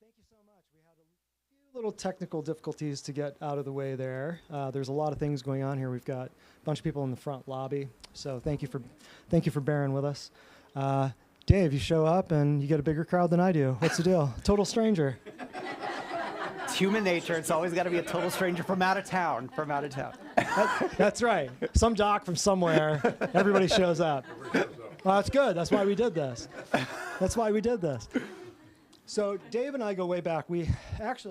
Thank you so much. We had a few little technical difficulties to get out of the way there. There's a lot of things going on here. We've got a bunch of people in the front lobby, so thank you for bearing with us. Dave, you show up and you get a bigger crowd than I do. What's the deal? Total stranger. It's human nature. It's always got to be a total stranger from out of town. That's right. Some doc from somewhere. Everybody shows up. Well, that's good. That's why we did this. So Dave and I go way back. I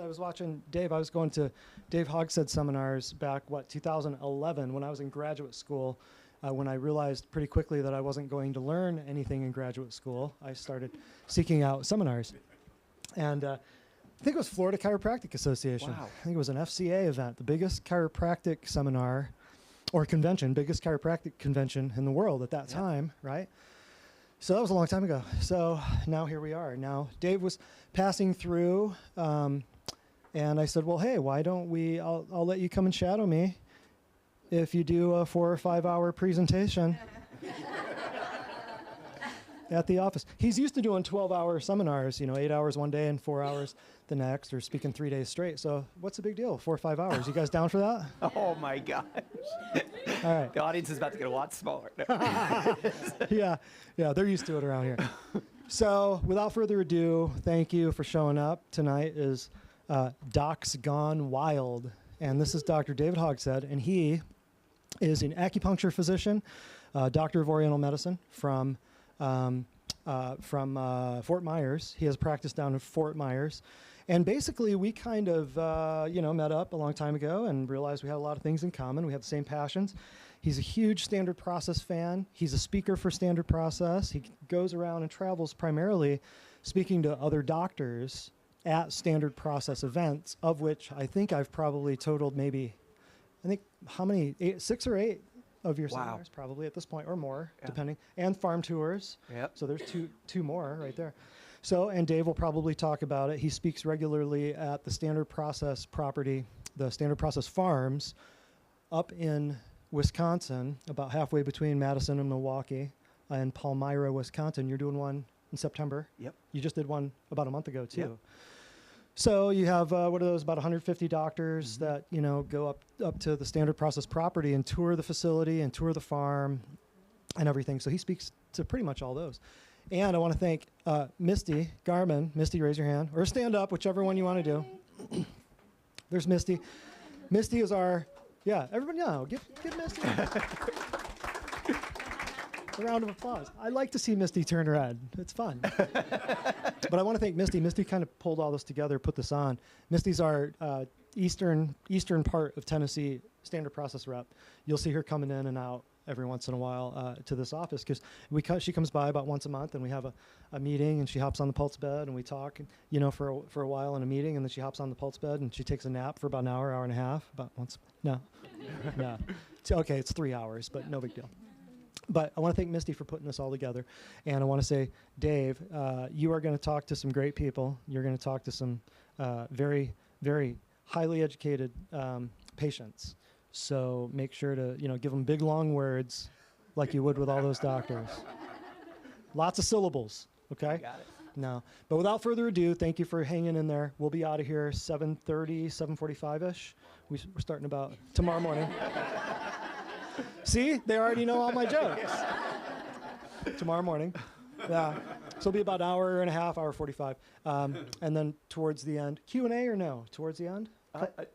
was watching Dave. I was going to Dave Hogsed seminars back, 2011, when I was in graduate school. When I realized pretty quickly that I wasn't going to learn anything in graduate school, I started seeking out seminars. And I think it was Florida Chiropractic Association. Wow. I think it was an FCA event, the biggest chiropractic seminar or convention, biggest chiropractic convention in the world at that time, right? So that was a long time ago. So now here we are. Now Dave was passing through, and I said, well, hey, why don't I'll let you come and shadow me if you do a 4 or 5 hour presentation at the office. He's used to doing 12-hour seminars, 8 hours one day and 4 hours the next, or speaking 3 days straight. So what's the big deal? 4 or 5 hours. You guys down for that? Oh my gosh. All right. The audience is about to get a lot smaller. Yeah, they're used to it around here. So without further ado, thank you for showing up. Tonight is Docs Gone Wild. And this is Dr. David Hogsed, and he is an acupuncture physician, doctor of Oriental medicine from Fort Myers. He has practice down in Fort Myers. And basically, we kind of, met up a long time ago and realized we had a lot of things in common. We have the same passions. He's a huge Standard Process fan. He's a speaker for Standard Process. He goes around and travels primarily speaking to other doctors at Standard Process events, of which I think I've probably totaled how many, 6 or 8 of your seminars probably at this point, or more, depending, and farm tours. Yep. So there's two more right there. So, and Dave will probably talk about it. He speaks regularly at the Standard Process property, the Standard Process farms up in Wisconsin, about halfway between Madison and Milwaukee, and Palmyra, Wisconsin. You're doing one in September. Yep. You just did one about a month ago too. Yep. So you have, what are those, about 150 doctors that, go up to the Standard Process property and tour the facility and tour the farm and everything. So he speaks to pretty much all those. And I want to thank Misty Garman. Misty, raise your hand. Or stand up, whichever one you want to do. There's Misty. Misty is everybody now. Give Misty a round of applause. I like to see Misty turn red. It's fun. But I want to thank Misty. Misty kind of pulled all this together, put this on. Misty's our eastern part of Tennessee Standard Process rep. You'll see her coming in and out every once in a while to this office because she comes by about once a month and we have a meeting and she hops on the pulse bed and we talk, for a while in a meeting, and then she hops on the pulse bed and she takes a nap for about an hour and a half, no. Okay, it's 3 hours, but no big deal. But I want to thank Misty for putting this all together. And I want to say, Dave, you are going to talk to some great people. You're going to talk to some very, very highly educated patients. So make sure to, give them big, long words like you would with all those doctors. Lots of syllables, okay? Got it. No. But without further ado, thank you for hanging in there. We'll be out of here 7:30, 7:45-ish. We're starting about tomorrow morning. See, they already know all my jokes. Tomorrow morning. Yeah. So it'll be about an hour and a half, hour 45. And then towards the end, Q&A or no? Towards the end?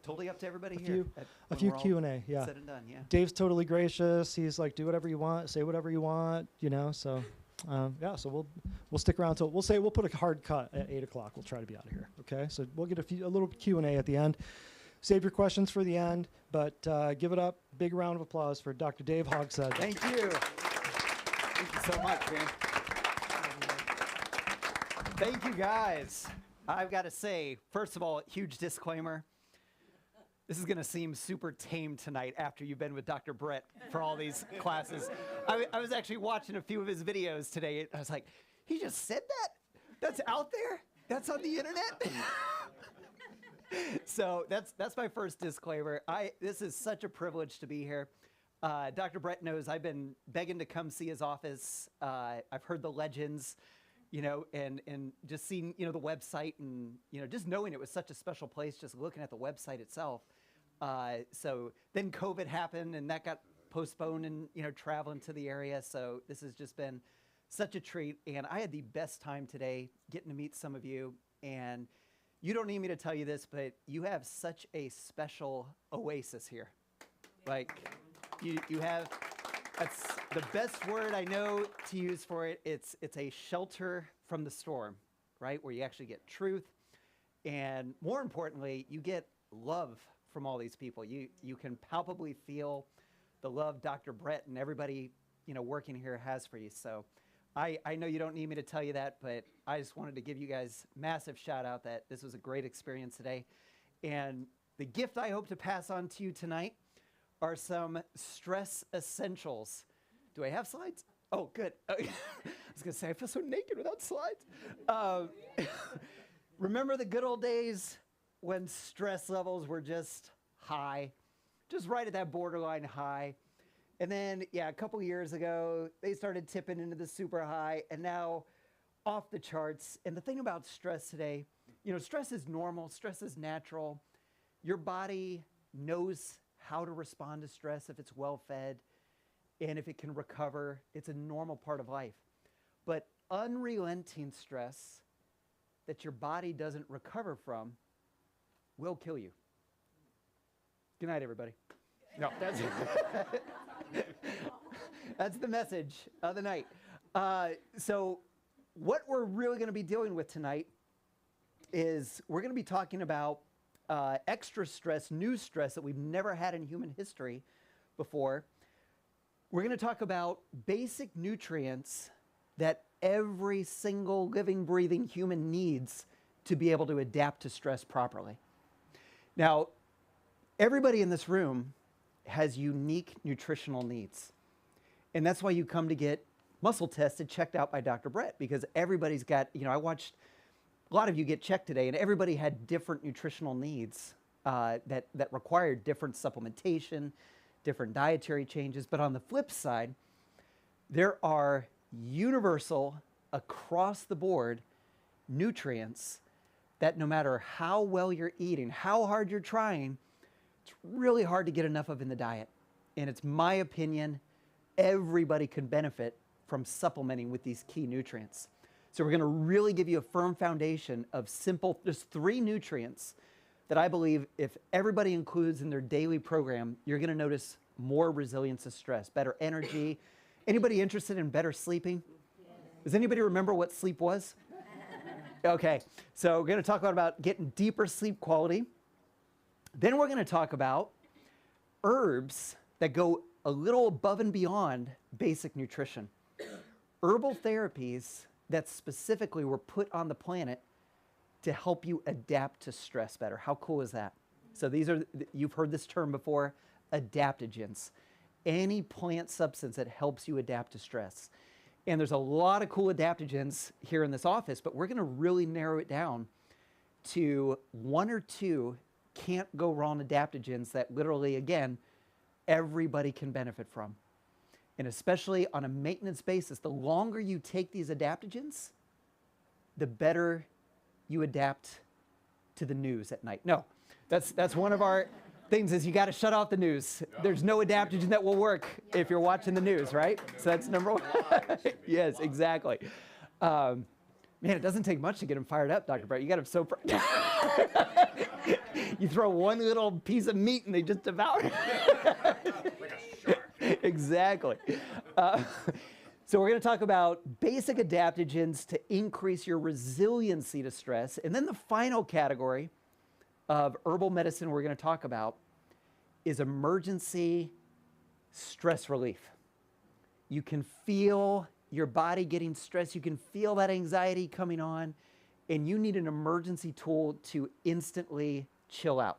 Totally up to everybody here. A few Q&A, yeah. Said and done, yeah. Dave's totally gracious. He's like, do whatever you want, say whatever you want, So, so we'll stick around till we'll put a hard cut at 8 o'clock. We'll try to be out of here. Okay. So we'll get a little Q&A at the end. Save your questions for the end, but give it up. Big round of applause for Dr. Dave Hogsed. Thank you. Thank you so much, man. Thank you, guys. I've got to say, first of all, huge disclaimer. This is going to seem super tame tonight after you've been with Dr. Brett for all these classes. I was actually watching a few of his videos today. I was like, he just said that? That's out there? That's on the internet? So that's my first disclaimer. This is such a privilege to be here. Dr. Brett knows I've been begging to come see his office. I've heard the legends. and just seeing, the website and, just knowing it was such a special place, just looking at the website itself. So then COVID happened and that got postponed and, traveling to the area. So this has just been such a treat. And I had the best time today getting to meet some of you. And you don't need me to tell you this, but you have such a special oasis here. Like you have, that's the best word I know to use for it. It's a shelter from the storm, right? Where you actually get truth. And more importantly, you get love from all these people. You can palpably feel the love Dr. Brett and everybody, working here has for you. So I know you don't need me to tell you that, but I just wanted to give you guys massive shout out that this was a great experience today. And the gift I hope to pass on to you tonight are some stress essentials. Do I have slides? Oh, good. I was going to say, I feel so naked without slides. Remember the good old days when stress levels were just high, just right at that borderline high. And then, a couple years ago, they started tipping into the super high, and now off the charts. And the thing about stress today, stress is normal, stress is natural. Your body knows how to respond to stress if it's well fed, and if it can recover. It's a normal part of life. But unrelenting stress that your body doesn't recover from will kill you. Good night, everybody. No, that's the message of the night. So what we're really going to be dealing with tonight is we're going to be talking about extra stress, new stress that we've never had in human history before. We're going to talk about basic nutrients that every single living, breathing human needs to be able to adapt to stress properly. Now, everybody in this room has unique nutritional needs. And that's why you come to get muscle tested, checked out by Dr. Brett, because everybody's got, I watched a lot of you get checked today, and everybody had different nutritional needs that required different supplementation, different dietary changes. But on the flip side, there are universal, across the board nutrients that no matter how well you're eating, how hard you're trying, it's really hard to get enough of in the diet. And it's my opinion, everybody could benefit from supplementing with these key nutrients. So we're going to really give you a firm foundation of simple, just 3 nutrients that I believe if everybody includes in their daily program, you're going to notice more resilience to stress, better energy. Anybody interested in better sleeping? Does anybody remember what sleep was? Okay, so we're going to talk about getting deeper sleep quality. Then we're going to talk about herbs that go a little above and beyond basic nutrition. Herbal therapies that specifically were put on the planet to help you adapt to stress better. How cool is that? So these are, you've heard this term before, adaptogens. Any plant substance that helps you adapt to stress. And there's a lot of cool adaptogens here in this office, but we're going to really narrow it down to 1 or 2 can't go wrong adaptogens that literally, again, everybody can benefit from. And especially on a maintenance basis, the longer you take these adaptogens, the better you adapt to the news at night. No, that's one of our things is you got to shut off the news. Yeah. There's no adaptogen that will work if you're watching the news, right? So that's number 1. Yes, exactly. Man, it doesn't take much to get them fired up, Dr. Brett. You got them so you throw one little piece of meat and they just devour it. Like a shark. Exactly. So we're going to talk about basic adaptogens to increase your resiliency to stress. And then the final category of herbal medicine we're going to talk about is emergency stress relief. You can feel your body getting stressed. You can feel that anxiety coming on, and you need an emergency tool to instantly chill out.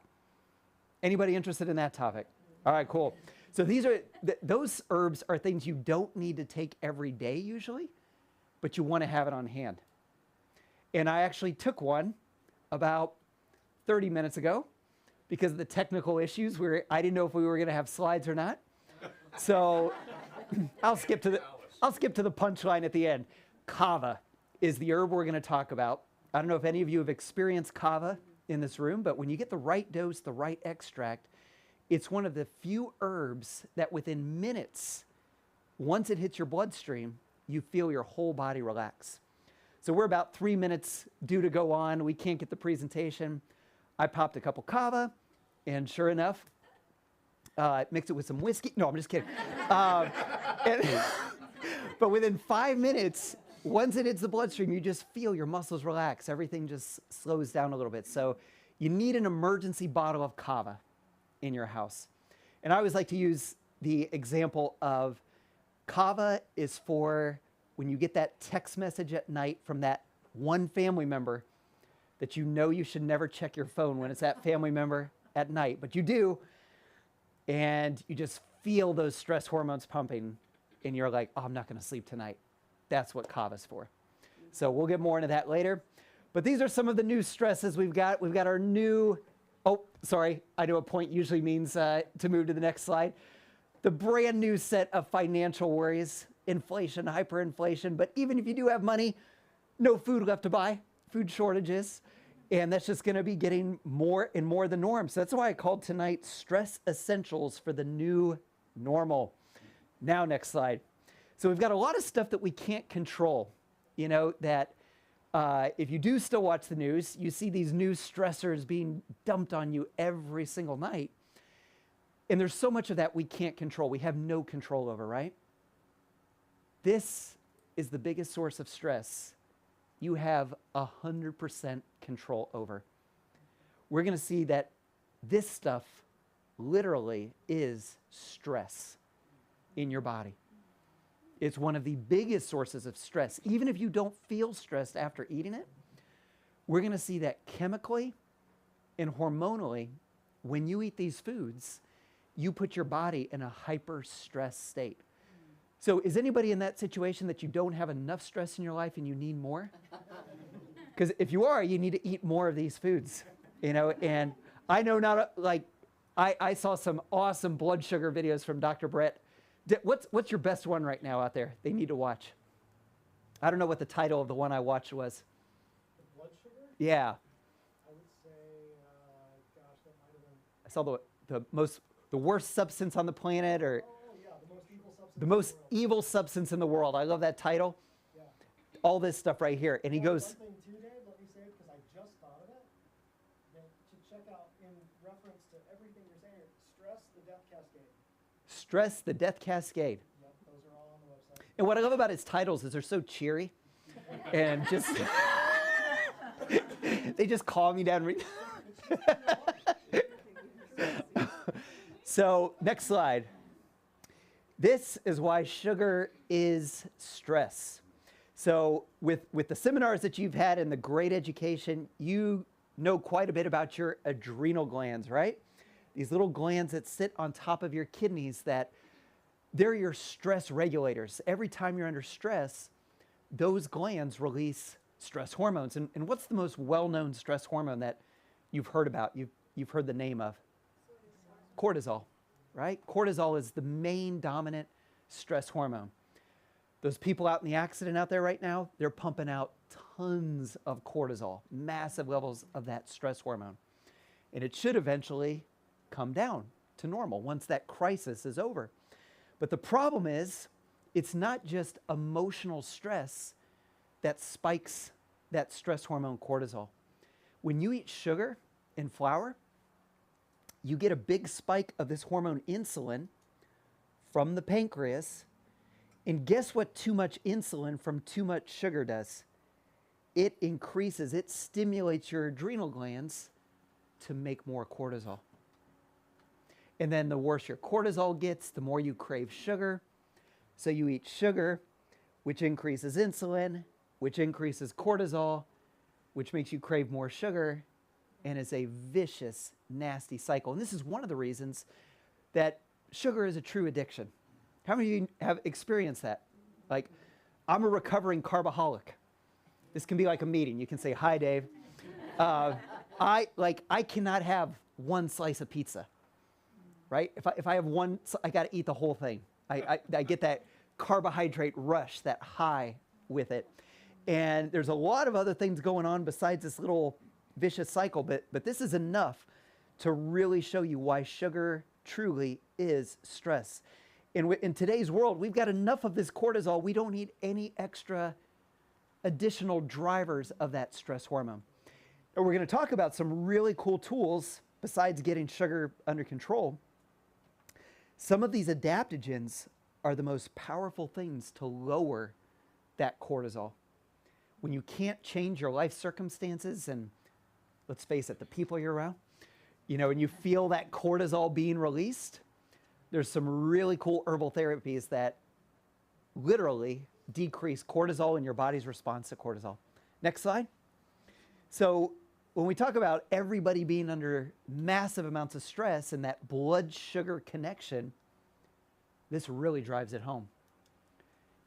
Anybody interested in that topic? All right, cool. So these are those herbs are things you don't need to take every day usually, but you want to have it on hand. And I actually took one about 30 minutes ago because of the technical issues where I didn't know if we were going to have slides or not. So I'll skip to the punchline at the end. Kava. is the herb we're going to talk about. I don't know if any of you have experienced kava in this room, but when you get the right dose, the right extract, it's one of the few herbs that within minutes, once it hits your bloodstream, you feel your whole body relax. So we're about 3 minutes due to go on. We can't get the presentation. I popped a couple kava, and sure enough, mixed it with some whiskey. No, I'm just kidding. But within 5 minutes, once it hits the bloodstream, you just feel your muscles relax. Everything just slows down a little bit. So you need an emergency bottle of kava in your house. And I always like to use the example of kava is for when you get that text message at night from that one family member that you know you should never check your phone when it's that family member at night, but you do, and you just feel those stress hormones pumping, and you're like, oh, I'm not going to sleep tonight. That's what kava's for. So we'll get more into that later. But these are some of the new stresses we've got. We've got our new, oh, sorry, I know a point usually means to move to the next slide. The brand new set of financial worries, inflation, hyperinflation, but even if you do have money, no food left to buy, food shortages, and that's just going to be getting more and more the norm. So that's why I called tonight Stress Essentials for the New Normal. Now, next slide. So we've got a lot of stuff that we can't control, you know, that if you do still watch the news, you see these new stressors being dumped on you every single night. And there's so much of that we can't control. We have no control over, right? This is the biggest source of stress you have 100% control over. We're going to see that this stuff literally is stress in your body. It's one of the biggest sources of stress. Even if you don't feel stressed after eating it, we're going to see that chemically and hormonally, when you eat these foods, you put your body in a hyper-stress state. So is anybody in that situation that you don't have enough stress in your life and you need more? Because if you are, you need to eat more of these foods, you know, and I know I saw some awesome blood sugar videos from Dr. Brett. What's your best one right now out there they need to watch? I don't know what the title of the one I watched was. The blood sugar? Yeah. I would say, gosh, that might have been. I saw the worst substance on the planet, or Yeah, the most evil substance. the most evil substance in the world. I love that title. Yeah. All this stuff right here. And he goes, One thing too, Dave, let me say it because I just thought of it. That to check out in reference to everything you're saying, stress the death cascade. Stress the Death Cascade. Yep, those are all on the website. And what I love about his titles is they're so cheery and just, they just calm me down. So next slide. This is why sugar is stress. So with the seminars that you've had and the great education, you know quite a bit about your adrenal glands, right? These little glands that sit on top of your kidneys, that they're your stress regulators. Every time you're under stress, those glands release stress hormones. And what's the most well-known stress hormone that you've heard about, you've heard the name of? Cortisol, right? Cortisol is the main dominant stress hormone. Those people out in the accident out there right now, they're pumping out tons of cortisol, massive levels of that stress hormone. And it should eventually come down to normal once that crisis is over. But the problem is, it's not just emotional stress that spikes that stress hormone cortisol. When you eat sugar and flour, you get a big spike of this hormone insulin from the pancreas. And guess what too much insulin from too much sugar does? It increases, it stimulates your adrenal glands to make more cortisol. And then the worse your cortisol gets, the more you crave sugar. So you eat sugar, which increases insulin, which increases cortisol, which makes you crave more sugar, and it's a vicious, nasty cycle. And this is one of the reasons that sugar is a true addiction. How many of you have experienced that? Like, I'm a recovering carboholic. This can be like a meeting. You can say, hi, Dave. I cannot have one slice of pizza, right? If I have one, I got to eat the whole thing. I get that carbohydrate rush, that high with it. And there's a lot of other things going on besides this little vicious cycle, but this is enough to really show you why sugar truly is stress. In today's world, we've got enough of this cortisol. We don't need any extra additional drivers of that stress hormone. And we're going to talk about some really cool tools besides getting sugar under control. Some of these adaptogens are the most powerful things to lower that cortisol. When you can't change your life circumstances, and let's face it, the people you're around, and you feel that cortisol being released, there's some really cool herbal therapies that literally decrease cortisol and your body's response to cortisol. Next slide. So when we talk about everybody being under massive amounts of stress and that blood sugar connection, this really drives it home.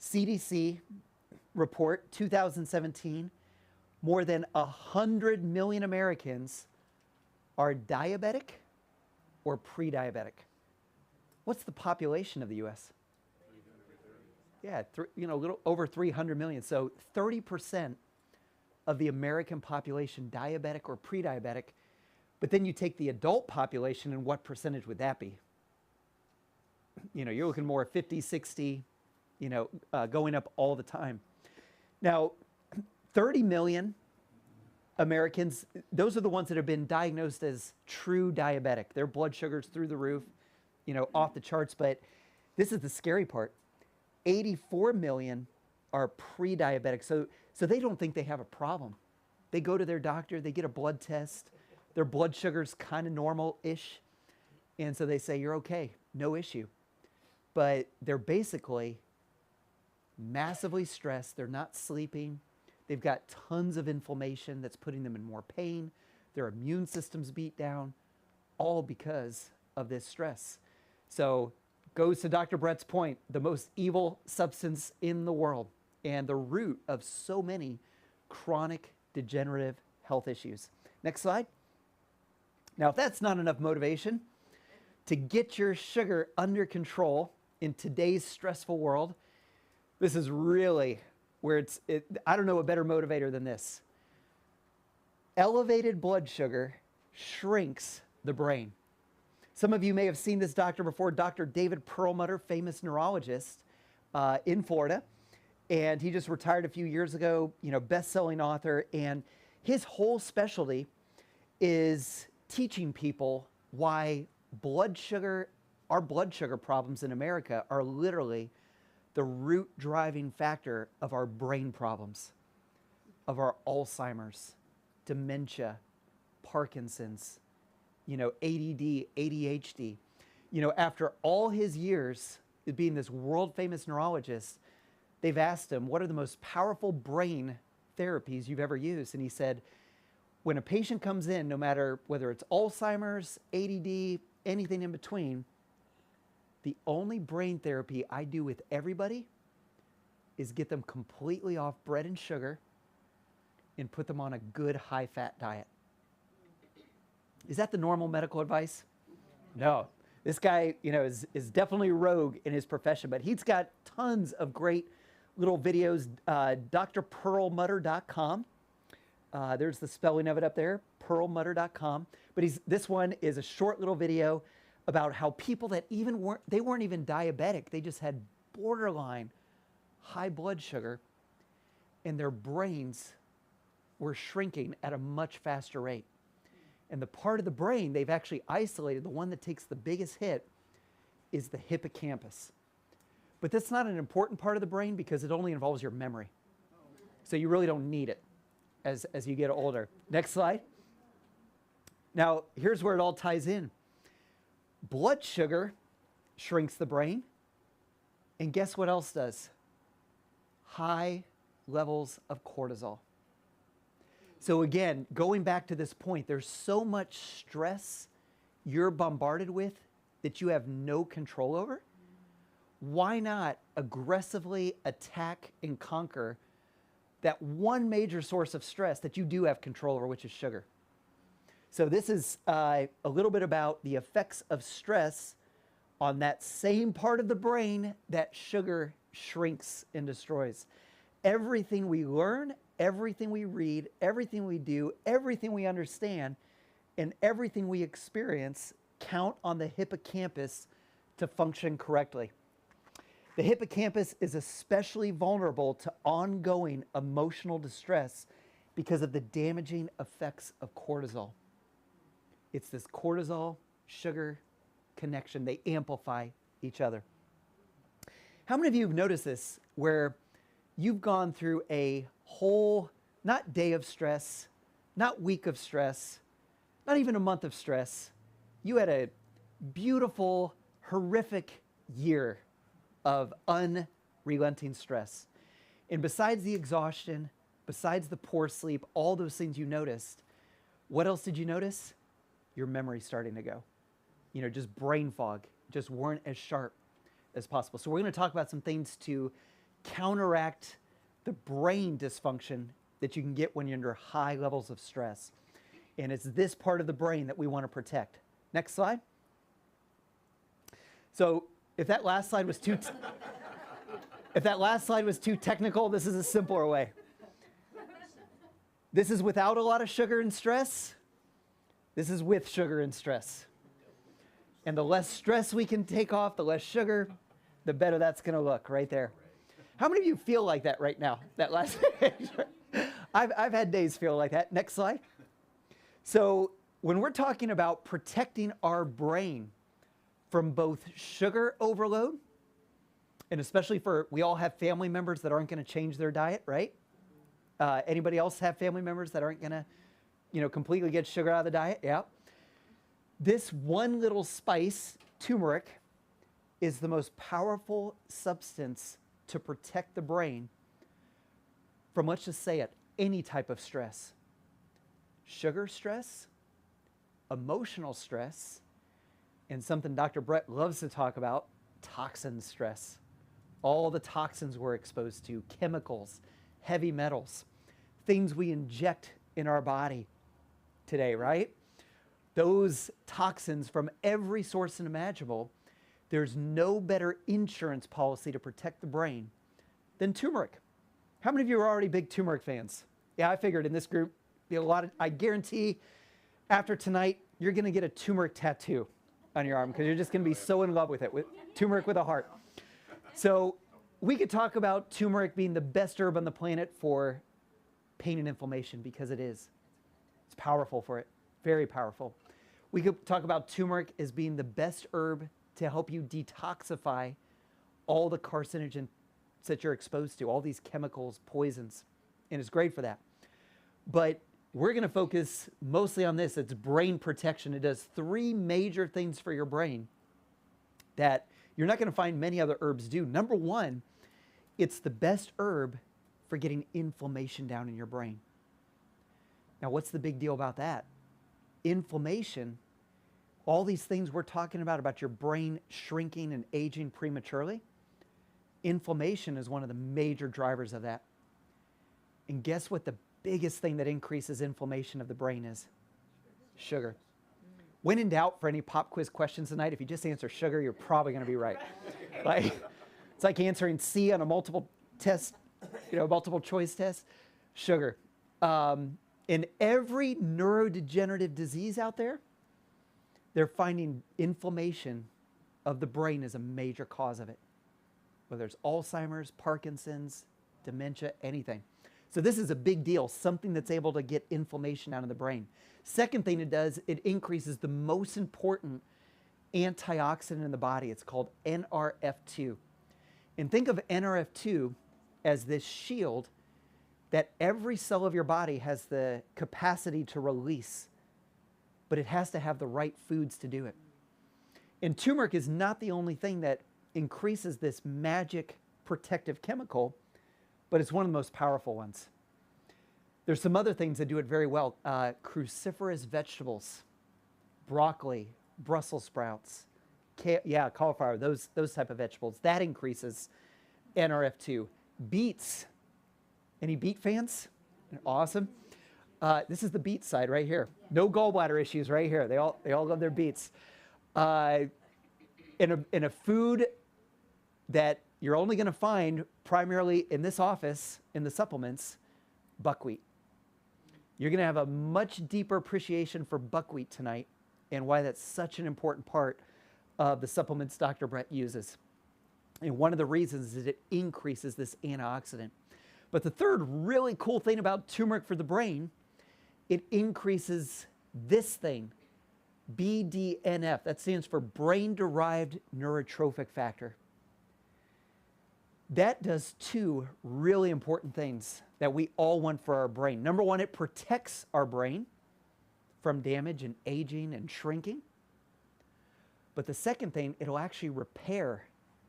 CDC report 2017, more than 100 million Americans are diabetic or pre-diabetic. What's the population of the U.S.? Yeah, a little over 300 million. So 30% of the American population diabetic or pre-diabetic. But then you take the adult population, and what percentage would that be? You're looking more 50, 60, going up all the time. Now, 30 million Americans, those are the ones that have been diagnosed as true diabetic. Their blood sugar's through the roof, off the charts. But this is the scary part. 84 million are pre-diabetic. So they don't think they have a problem. They go to their doctor, they get a blood test, their blood sugar's kind of normal-ish. And so they say, you're okay, no issue. But they're basically massively stressed. They're not sleeping. They've got tons of inflammation that's putting them in more pain. Their immune system's beat down, all because of this stress. So goes to Dr. Brett's point, the most evil substance in the world and the root of so many chronic degenerative health issues. Next slide. Now, if that's not enough motivation to get your sugar under control in today's stressful world, this is really where I don't know a better motivator than this. Elevated blood sugar shrinks the brain. Some of you may have seen this doctor before, Dr. David Perlmutter, famous neurologist in Florida. And he just retired a few years ago, best-selling author. And his whole specialty is teaching people why our blood sugar problems in America are literally the root driving factor of our brain problems, of our Alzheimer's, dementia, Parkinson's, ADD, ADHD. After all his years of being this world-famous neurologist, they've asked him, what are the most powerful brain therapies you've ever used? And he said, when a patient comes in, no matter whether it's Alzheimer's, ADD, anything in between, the only brain therapy I do with everybody is get them completely off bread and sugar and put them on a good high-fat diet. Is that the normal medical advice? No. This guy, is definitely rogue in his profession, but he's got tons of great little videos. drperlmutter.com. There's the spelling of it up there, perlmutter.com. But this one is a short little video about how people that weren't even diabetic, they just had borderline high blood sugar, and their brains were shrinking at a much faster rate. And the part of the brain they've actually isolated, the one that takes the biggest hit, is the hippocampus. But that's not an important part of the brain because it only involves your memory. So you really don't need it as you get older. Next slide. Now, here's where it all ties in. Blood sugar shrinks the brain. And guess what else does? High levels of cortisol. So again, going back to this point, there's so much stress you're bombarded with that you have no control over. Why not aggressively attack and conquer that one major source of stress that you do have control over, which is sugar? So this is a little bit about the effects of stress on that same part of the brain that sugar shrinks and destroys. everything we learn, everything we read, everything we do, everything we understand, and everything we experience count on the hippocampus to function correctly. The hippocampus is especially vulnerable to ongoing emotional distress because of the damaging effects of cortisol. It's this cortisol sugar connection. They amplify each other. How many of you have noticed this where you've gone through a whole, not day of stress, not week of stress, not even a month of stress. You had a beautiful, horrific year of unrelenting stress. And besides the exhaustion, besides the poor sleep, all those things you noticed, what else did you notice? Your memory starting to go. You know, just brain fog, just weren't as sharp as possible. So we're going to talk about some things to counteract the brain dysfunction that you can get when you're under high levels of stress. And it's this part of the brain that we want to protect. Next slide. So if that last slide was too technical, this is a simpler way. This is without a lot of sugar and stress. This is with sugar and stress. And the less stress we can take off, the less sugar, the better that's going to look right there. How many of you feel like that right now? That last I've had days feel like that. Next slide. So when we're talking about protecting our brain from both sugar overload, and especially we all have family members that aren't going to change their diet, right? Anybody else have family members that aren't going to, completely get sugar out of the diet? Yeah. This one little spice, turmeric, is the most powerful substance to protect the brain from, let's just say it, any type of stress. Sugar stress, emotional stress, and something Dr. Brett loves to talk about, toxin stress. All the toxins we're exposed to, chemicals, heavy metals, things we inject in our body today, right? Those toxins from every source imaginable, there's no better insurance policy to protect the brain than turmeric. How many of you are already big turmeric fans? Yeah, I figured in this group, I guarantee after tonight, you're going to get a turmeric tattoo on your arm because you're just going to be so in love with it, with turmeric with a heart. So we could talk about turmeric being the best herb on the planet for pain and inflammation because it is. It's powerful for it, very powerful. We could talk about turmeric as being the best herb to help you detoxify all the carcinogens that you're exposed to, all these chemicals, poisons, and it's great for that. But we're going to focus mostly on this. It's brain protection. It does 3 major things for your brain that you're not going to find many other herbs do. Number 1, it's the best herb for getting inflammation down in your brain. Now, what's the big deal about that? Inflammation, all these things we're talking about your brain shrinking and aging prematurely, inflammation is one of the major drivers of that. And guess what the biggest thing that increases inflammation of the brain is? Sugar. When in doubt, for any pop quiz questions tonight, if you just answer sugar, you're probably going to be right. It's like answering C on a multiple choice test. Sugar. In every neurodegenerative disease out there, they're finding inflammation of the brain as a major cause of it. Whether it's Alzheimer's, Parkinson's, dementia, anything. So this is a big deal, something that's able to get inflammation out of the brain. Second thing it does, it increases the most important antioxidant in the body. It's called NRF2. And think of NRF2 as this shield that every cell of your body has the capacity to release, but it has to have the right foods to do it. And turmeric is not the only thing that increases this magic protective chemical, but it's one of the most powerful ones. There's some other things that do it very well. Cruciferous vegetables, broccoli, Brussels sprouts, cauliflower, those type of vegetables. That increases NRF2. Beets. Any beet fans? Awesome. This is the beet side right here. No gallbladder issues right here. They all love their beets. In a food that you're only going to find primarily in this office, in the supplements, buckwheat. You're going to have a much deeper appreciation for buckwheat tonight and why that's such an important part of the supplements Dr. Brett uses. And one of the reasons is it increases this antioxidant. But the third really cool thing about turmeric for the brain, it increases this thing, BDNF. That stands for brain-derived neurotrophic factor. That does two really important things that we all want for our brain. Number one, it protects our brain from damage and aging and shrinking. But the second thing, it'll actually repair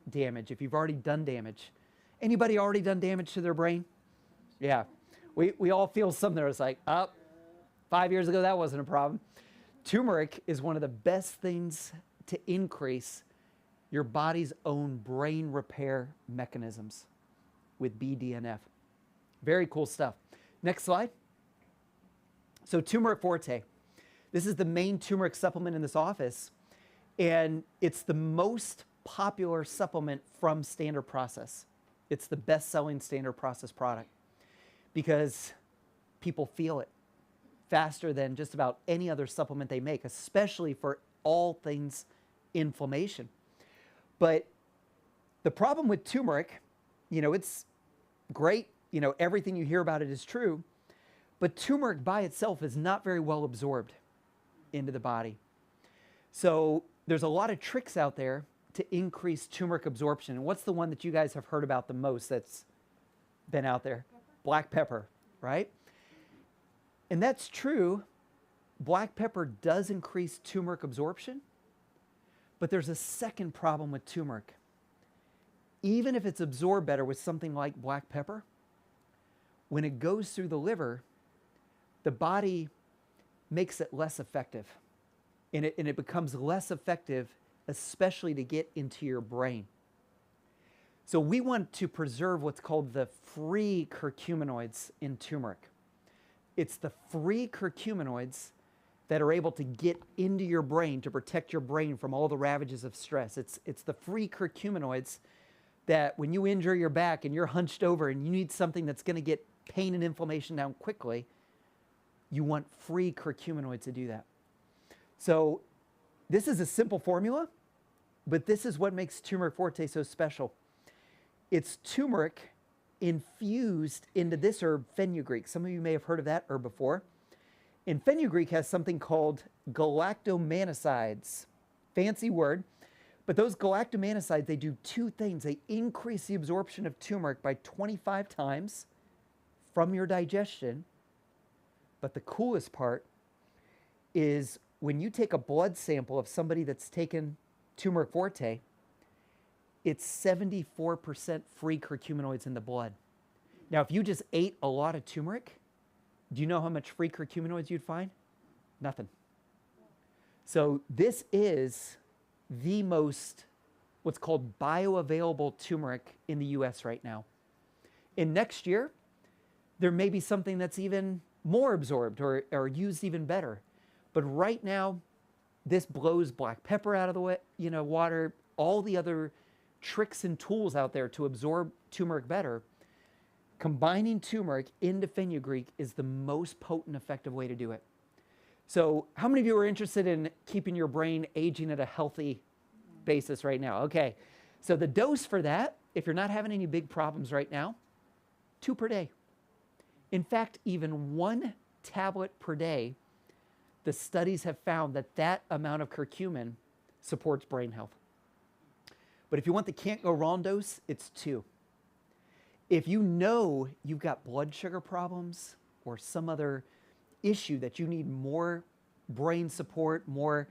damage if you've already done damage. Anybody already done damage to their brain? Yeah. We all feel something that's like, 5 years ago, that wasn't a problem. Turmeric is one of the best things to increase your body's own brain repair mechanisms with BDNF. Very cool stuff. Next slide. So Turmeric Forte. This is the main turmeric supplement in this office, and it's the most popular supplement from Standard Process. It's the best-selling Standard Process product because people feel it faster than just about any other supplement they make, especially for all things inflammation. But the problem with turmeric, it's great, everything you hear about it is true, but turmeric by itself is not very well absorbed into the body. So there's a lot of tricks out there to increase turmeric absorption. And what's the one that you guys have heard about the most that's been out there? Black pepper, right? And that's true. Black pepper does increase turmeric absorption, but there's a second problem with turmeric. Even if it's absorbed better with something like black pepper, when it goes through the liver, the body makes it less effective. And it becomes less effective, especially to get into your brain. So we want to preserve what's called the free curcuminoids in turmeric. It's the free curcuminoids that are able to get into your brain to protect your brain from all the ravages of stress. It's the free curcuminoids that when you injure your back and you're hunched over and you need something that's going to get pain and inflammation down quickly, you want free curcuminoids to do that. So this is a simple formula, but this is what makes Turmeric Forte so special. It's turmeric infused into this herb, fenugreek. Some of you may have heard of that herb before. And fenugreek has something called galactomanosides. Fancy word. But those galactomanosides, they do two things. They increase the absorption of turmeric by 25 times from your digestion. But the coolest part is when you take a blood sample of somebody that's taken Turmeric Forte, it's 74% free curcuminoids in the blood. Now, if you just ate a lot of turmeric, do you know how much free curcuminoids you'd find? Nothing. So this is the most, what's called bioavailable turmeric in the US right now. And next year, there may be something that's even more absorbed or used even better. But right now, this blows black pepper out of the water, all the other tricks and tools out there to absorb turmeric better. Combining turmeric into fenugreek is the most potent, effective way to do it. So how many of you are interested in keeping your brain aging at a healthy basis right now? Okay, so the dose for that, if you're not having any big problems right now, 2 per day. In fact, even 1 tablet per day, the studies have found that that amount of curcumin supports brain health. But if you want the can't go wrong dose, it's 2. If you know you've got blood sugar problems or some other issue that you need more brain support, more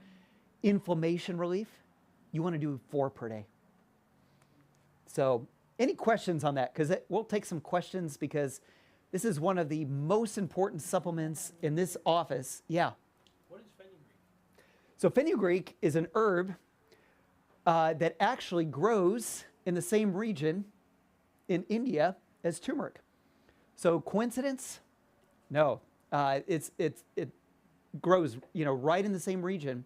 inflammation relief, you want to do 4 per day. So any questions on that? Because we'll take some questions because this is one of the most important supplements in this office. Yeah. What is fenugreek? So fenugreek is an herb that actually grows in the same region in India as turmeric. So coincidence? No. It grows, right in the same region,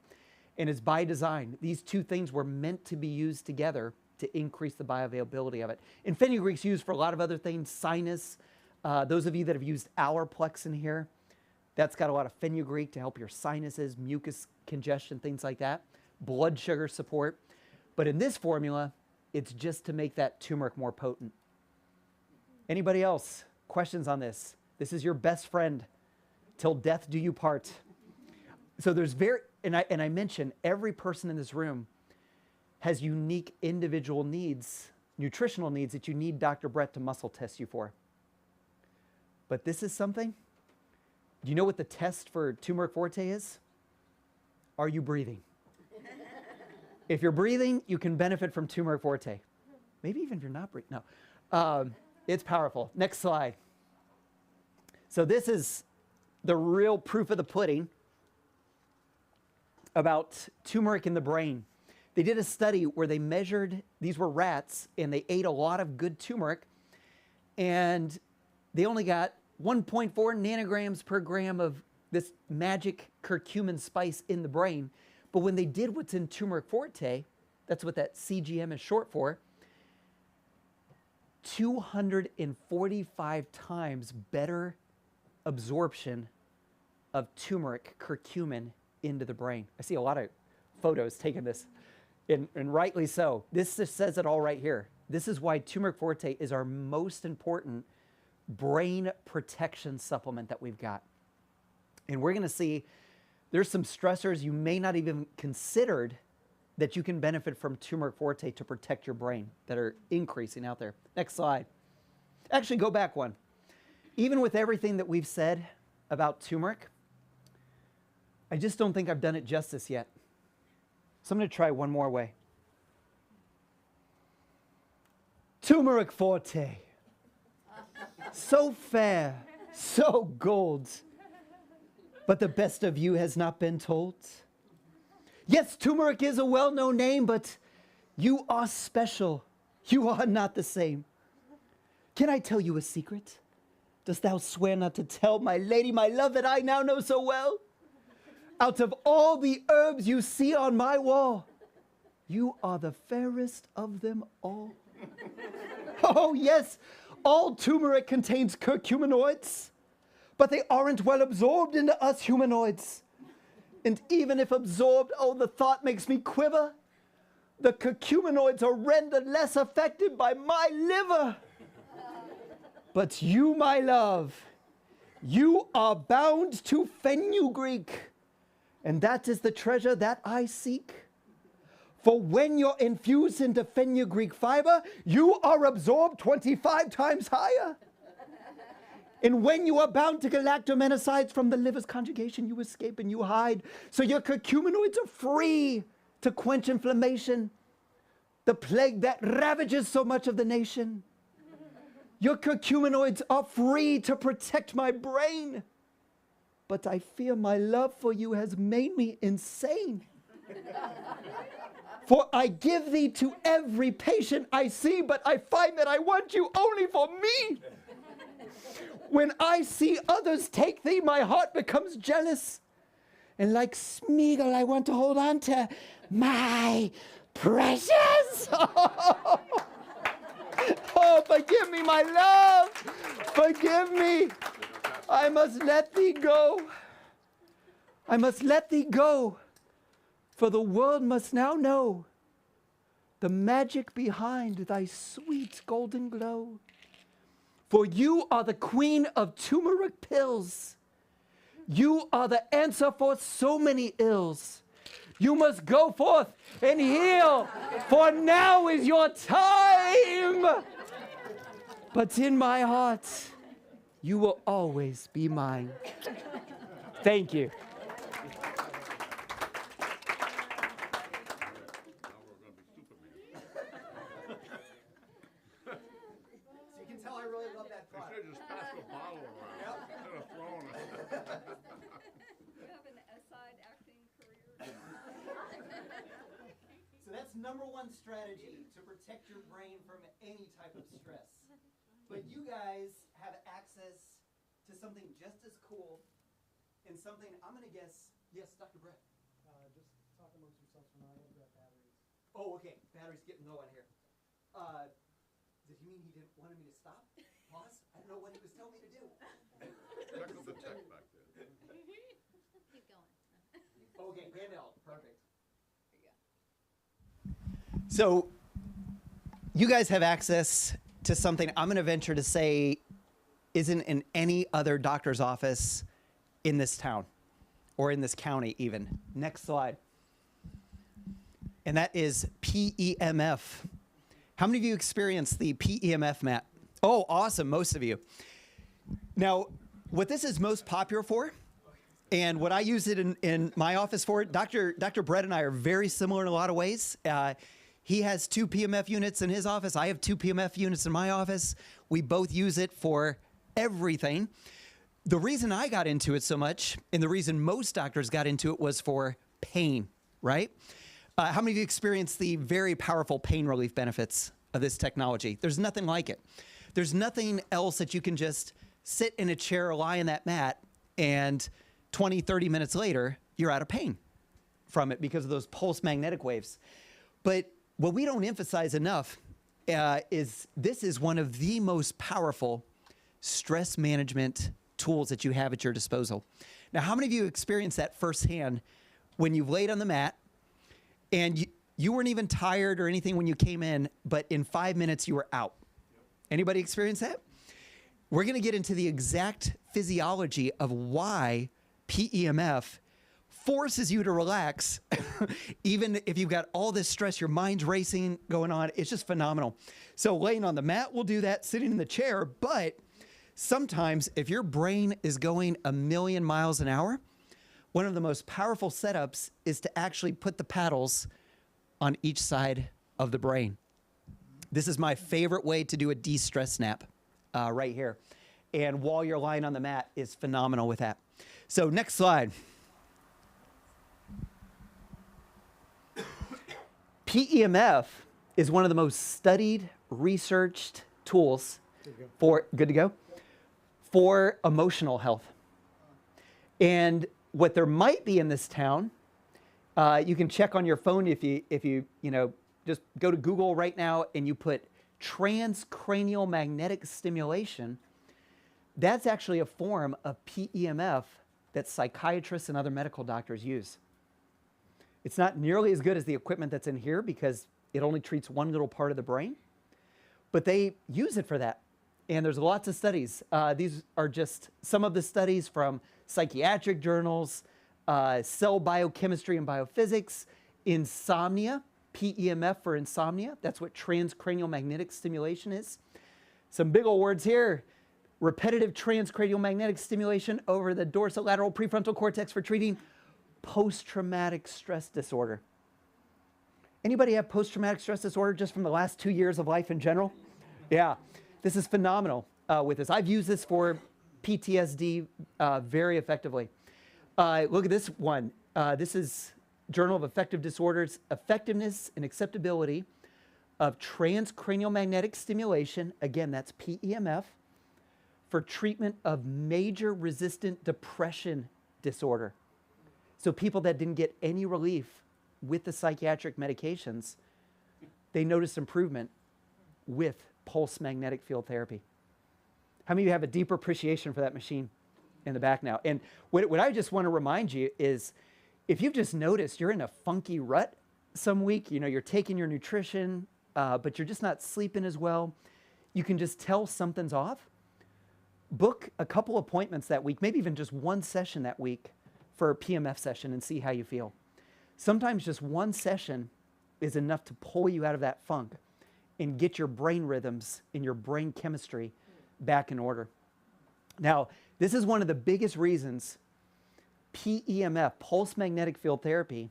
and it's by design. These two things were meant to be used together to increase the bioavailability of it. And fenugreek's used for a lot of other things, sinus. Those of you that have used Allerplex in here, that's got a lot of fenugreek to help your sinuses, mucus congestion, things like that. Blood sugar support. But in this formula, it's just to make that turmeric more potent. Anybody else? Questions on this? This is your best friend. Till death do you part. So there's and I mentioned every person in this room has unique individual needs, nutritional needs that you need Dr. Brett to muscle test you for. But this is something. Do you know what the test for turmeric forte is? Are you breathing? If you're breathing, you can benefit from turmeric forte. Maybe even if you're not breathing. No. It's powerful. Next slide. So this is the real proof of the pudding about turmeric in the brain. They did a study where they measured, these were rats, and they ate a lot of good turmeric, and they only got 1.4 nanograms per gram of this magic curcumin spice in the brain. But when they did what's in turmeric forte, that's what that CGM is short for, 245 times better absorption of turmeric curcumin into the brain. I see a lot of photos taking this, and rightly so. This just says it all right here. This is why turmeric forte is our most important brain protection supplement that we've got. And we're going to see there's some stressors you may not even considered that you can benefit from turmeric forte to protect your brain that are increasing out there. Next slide. Actually, go back one. Even with everything that we've said about turmeric, I just don't think I've done it justice yet. So I'm going to try one more way. Turmeric forte. So fair, so gold. But the best of you has not been told. Yes, turmeric is a well-known name, but you are special. You are not the same. Can I tell you a secret? Dost thou swear not to tell my lady, my love, that I now know so well? Out of all the herbs you see on my wall, you are the fairest of them all. Oh, yes, all turmeric contains curcuminoids, but they aren't well absorbed into us humanoids. And even if absorbed, oh, the thought makes me quiver. The curcuminoids are rendered less affected by my liver. But you, my love, you are bound to fenugreek, and that is the treasure that I seek. For when you're infused into fenugreek fiber, you are absorbed 25 times higher. And when you are bound to galactomenicides from the liver's conjugation, you escape and you hide. So your curcuminoids are free to quench inflammation, the plague that ravages so much of the nation. Your curcuminoids are free to protect my brain. But I fear my love for you has made me insane. For I give thee to every patient I see, but I find that I want you only for me. When I see others take thee, my heart becomes jealous. And like Smeagol, I want to hold on to my precious. Oh, forgive me, my love. Forgive me. I must let thee go. I must let thee go. For the world must now know the magic behind thy sweet golden glow. For you are the queen of turmeric pills. You are the answer for so many ills. You must go forth and heal, for now is your time. But in my heart, you will always be mine. Thank you. Number one strategy to protect your brain from any type of stress. But you guys have access to something just as cool and something, I'm going to guess, yes, Dr. Brett. Just talk amongst yourselves for now. I got to grab batteries. Oh, okay. Batteries getting low on here. Did he mean he didn't want me to stop? Pause? I don't know what he was telling me to do. Check with the tech back there. Keep going. Okay, handheld. Perfect. There you go. So, you guys have access to something I'm going to venture to say isn't in any other doctor's office in this town or in this county even. Next slide. And that is PEMF. How many of you experienced the PEMF, Matt? Oh, awesome, most of you. Now, what this is most popular for, and what I use it in my office for, Dr. Brett and I are very similar in a lot of ways. He has 2 PMF units in his office. I have 2 PMF units in my office. We both use it for everything. The reason I got into it so much, and the reason most doctors got into it, was for pain, right? How many of you experienced the very powerful pain relief benefits of this technology? There's nothing like it. There's nothing else that you can just sit in a chair or lie in that mat and 20, 30 minutes later, you're out of pain from it because of those pulse magnetic waves. But what we don't emphasize enough is this is one of the most powerful stress management tools that you have at your disposal. Now, how many of you experienced that firsthand when you've laid on the mat and you weren't even tired or anything when you came in, but in 5 minutes you were out? Anybody experience that? We're going to get into the exact physiology of why PEMF forces you to relax, even if you've got all this stress, your mind's racing going on. It's just phenomenal. So laying on the mat will do that, sitting in the chair, but sometimes if your brain is going 1,000,000 miles an hour, one of the most powerful setups is to actually put the paddles on each side of the brain. This is my favorite way to do a de-stress nap right here. And while you're lying on the mat is phenomenal with that. So next slide. PEMF is one of the most studied, researched tools for, good to go, for emotional health. And what there might be in this town, you can check on your phone if you just go to Google right now and you put transcranial magnetic stimulation. That's actually a form of PEMF that psychiatrists and other medical doctors use. It's not nearly as good as the equipment that's in here because it only treats one little part of the brain, but they use it for that. And there's lots of studies. These are just some of the studies from psychiatric journals, cell biochemistry and biophysics, insomnia, PEMF for insomnia. That's what transcranial magnetic stimulation is. Some big old words here. Repetitive transcranial magnetic stimulation over the dorsolateral prefrontal cortex for treating post-traumatic stress disorder. Anybody have post-traumatic stress disorder just from the last 2 years of life in general? Yeah, this is phenomenal with this. I've used this for PTSD very effectively. Look at this one. This is Journal of Affective Disorders, Effectiveness and Acceptability of Transcranial Magnetic Stimulation. Again, that's PEMF for treatment of major resistant depression disorder. So people that didn't get any relief with the psychiatric medications, they noticed improvement with pulse magnetic field therapy. How many of you have a deeper appreciation for that machine in the back now? And what I just want to remind you is, if you've just noticed you're in a funky rut some week, you're taking your nutrition, but you're just not sleeping as well, you can just tell something's off. Book a couple appointments that week, maybe even just one session that week for a PMF session and see how you feel. Sometimes just one session is enough to pull you out of that funk and get your brain rhythms and your brain chemistry back in order. Now, this is one of the biggest reasons PEMF, pulse magnetic field therapy,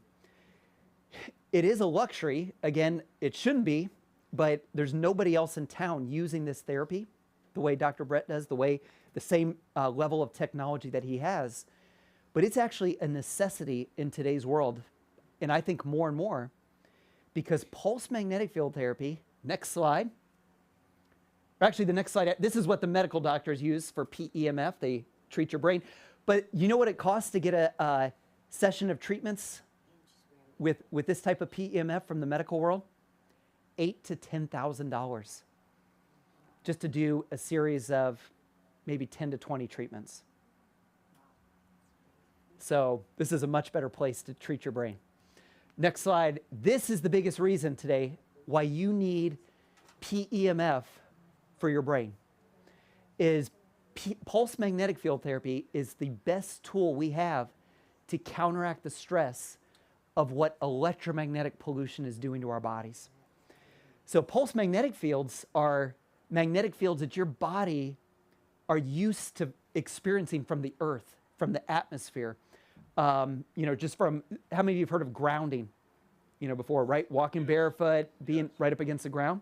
it is a luxury. Again, it shouldn't be, but there's nobody else in town using this therapy the way Dr. Brett does, the same level of technology that he has. But it's actually a necessity in today's world, and I think more and more, because pulse magnetic field therapy, next slide, or actually the next slide, this is what the medical doctors use for PEMF. They treat your brain. But you know what it costs to get a session of treatments with this type of PEMF from the medical world? $8,000 to $10,000 just to do a series of maybe 10 to 20 treatments. So this is a much better place to treat your brain. Next slide. This is the biggest reason today why you need PEMF for your brain. Pulse magnetic field therapy is the best tool we have to counteract the stress of what electromagnetic pollution is doing to our bodies. So pulse magnetic fields are magnetic fields that your body are used to experiencing from the earth, from the atmosphere. Just from, how many of you have heard of grounding, before, right? Walking barefoot, being right up against the ground.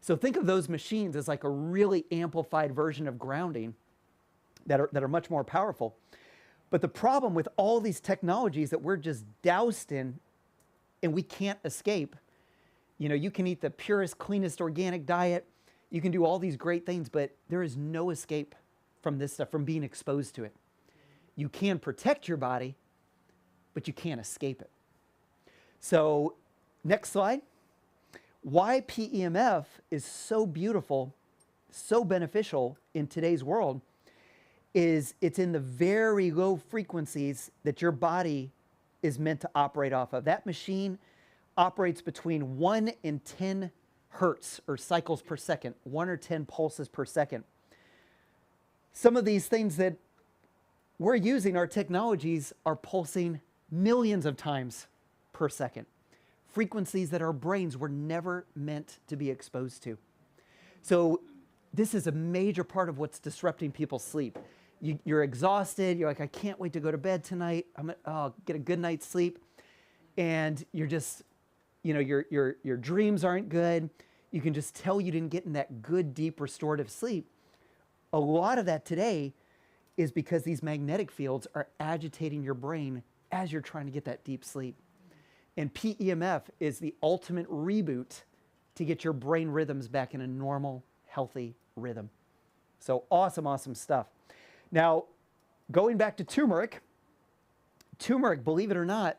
So think of those machines as like a really amplified version of grounding that are much more powerful. But the problem with all these technologies that we're just doused in and we can't escape, you can eat the purest, cleanest organic diet, you can do all these great things, but there is no escape from this stuff, from being exposed to it. You can protect your body, but you can't escape it. So next slide. Why PEMF is so beautiful, so beneficial in today's world is it's in the very low frequencies that your body is meant to operate off of. That machine operates between 1 and 10 hertz or cycles per second, 1 or 10 pulses per second. Some of these things that we're using, our technologies, are pulsing millions of times per second. Frequencies that our brains were never meant to be exposed to. So this is a major part of what's disrupting people's sleep. You're exhausted, you're like, I can't wait to go to bed tonight, I'll get a good night's sleep. And you're just, your dreams aren't good. You can just tell you didn't get in that good, deep, restorative sleep. A lot of that today is because these magnetic fields are agitating your brain as you're trying to get that deep sleep. And PEMF is the ultimate reboot to get your brain rhythms back in a normal, healthy rhythm. So awesome, awesome stuff. Now, going back to turmeric, believe it or not,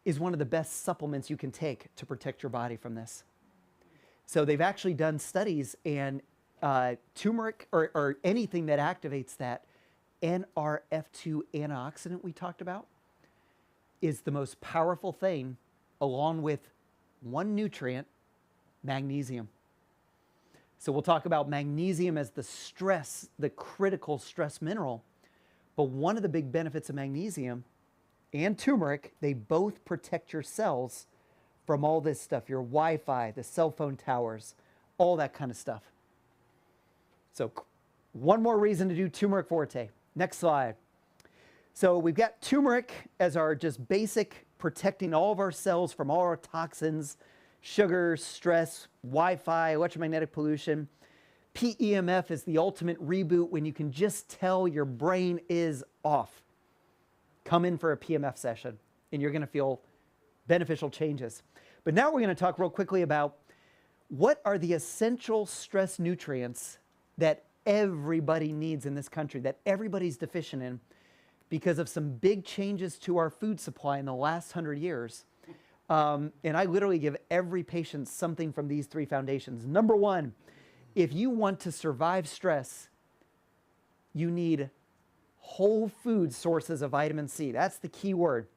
is one of the best supplements you can take to protect your body from this. So they've actually done studies, and turmeric or anything that activates that NRF2 antioxidant we talked about is the most powerful thing, along with one nutrient, magnesium. So we'll talk about magnesium as the critical stress mineral. But one of the big benefits of magnesium and turmeric, they both protect your cells from all this stuff, your Wi-Fi, the cell phone towers, all that kind of stuff. So one more reason to do turmeric forte. Next slide. So we've got turmeric as our just basic protecting all of our cells from all our toxins, sugar, stress, Wi-Fi, electromagnetic pollution. PEMF is the ultimate reboot when you can just tell your brain is off. Come in for a PMF session and you're going to feel beneficial changes. But now we're going to talk real quickly about what are the essential stress nutrients that everybody needs in this country, that everybody's deficient in because of some big changes to our food supply in the last 100 years. And I literally give every patient something from these three foundations. Number one, if you want to survive stress, you need whole food sources of vitamin C. That's the key word.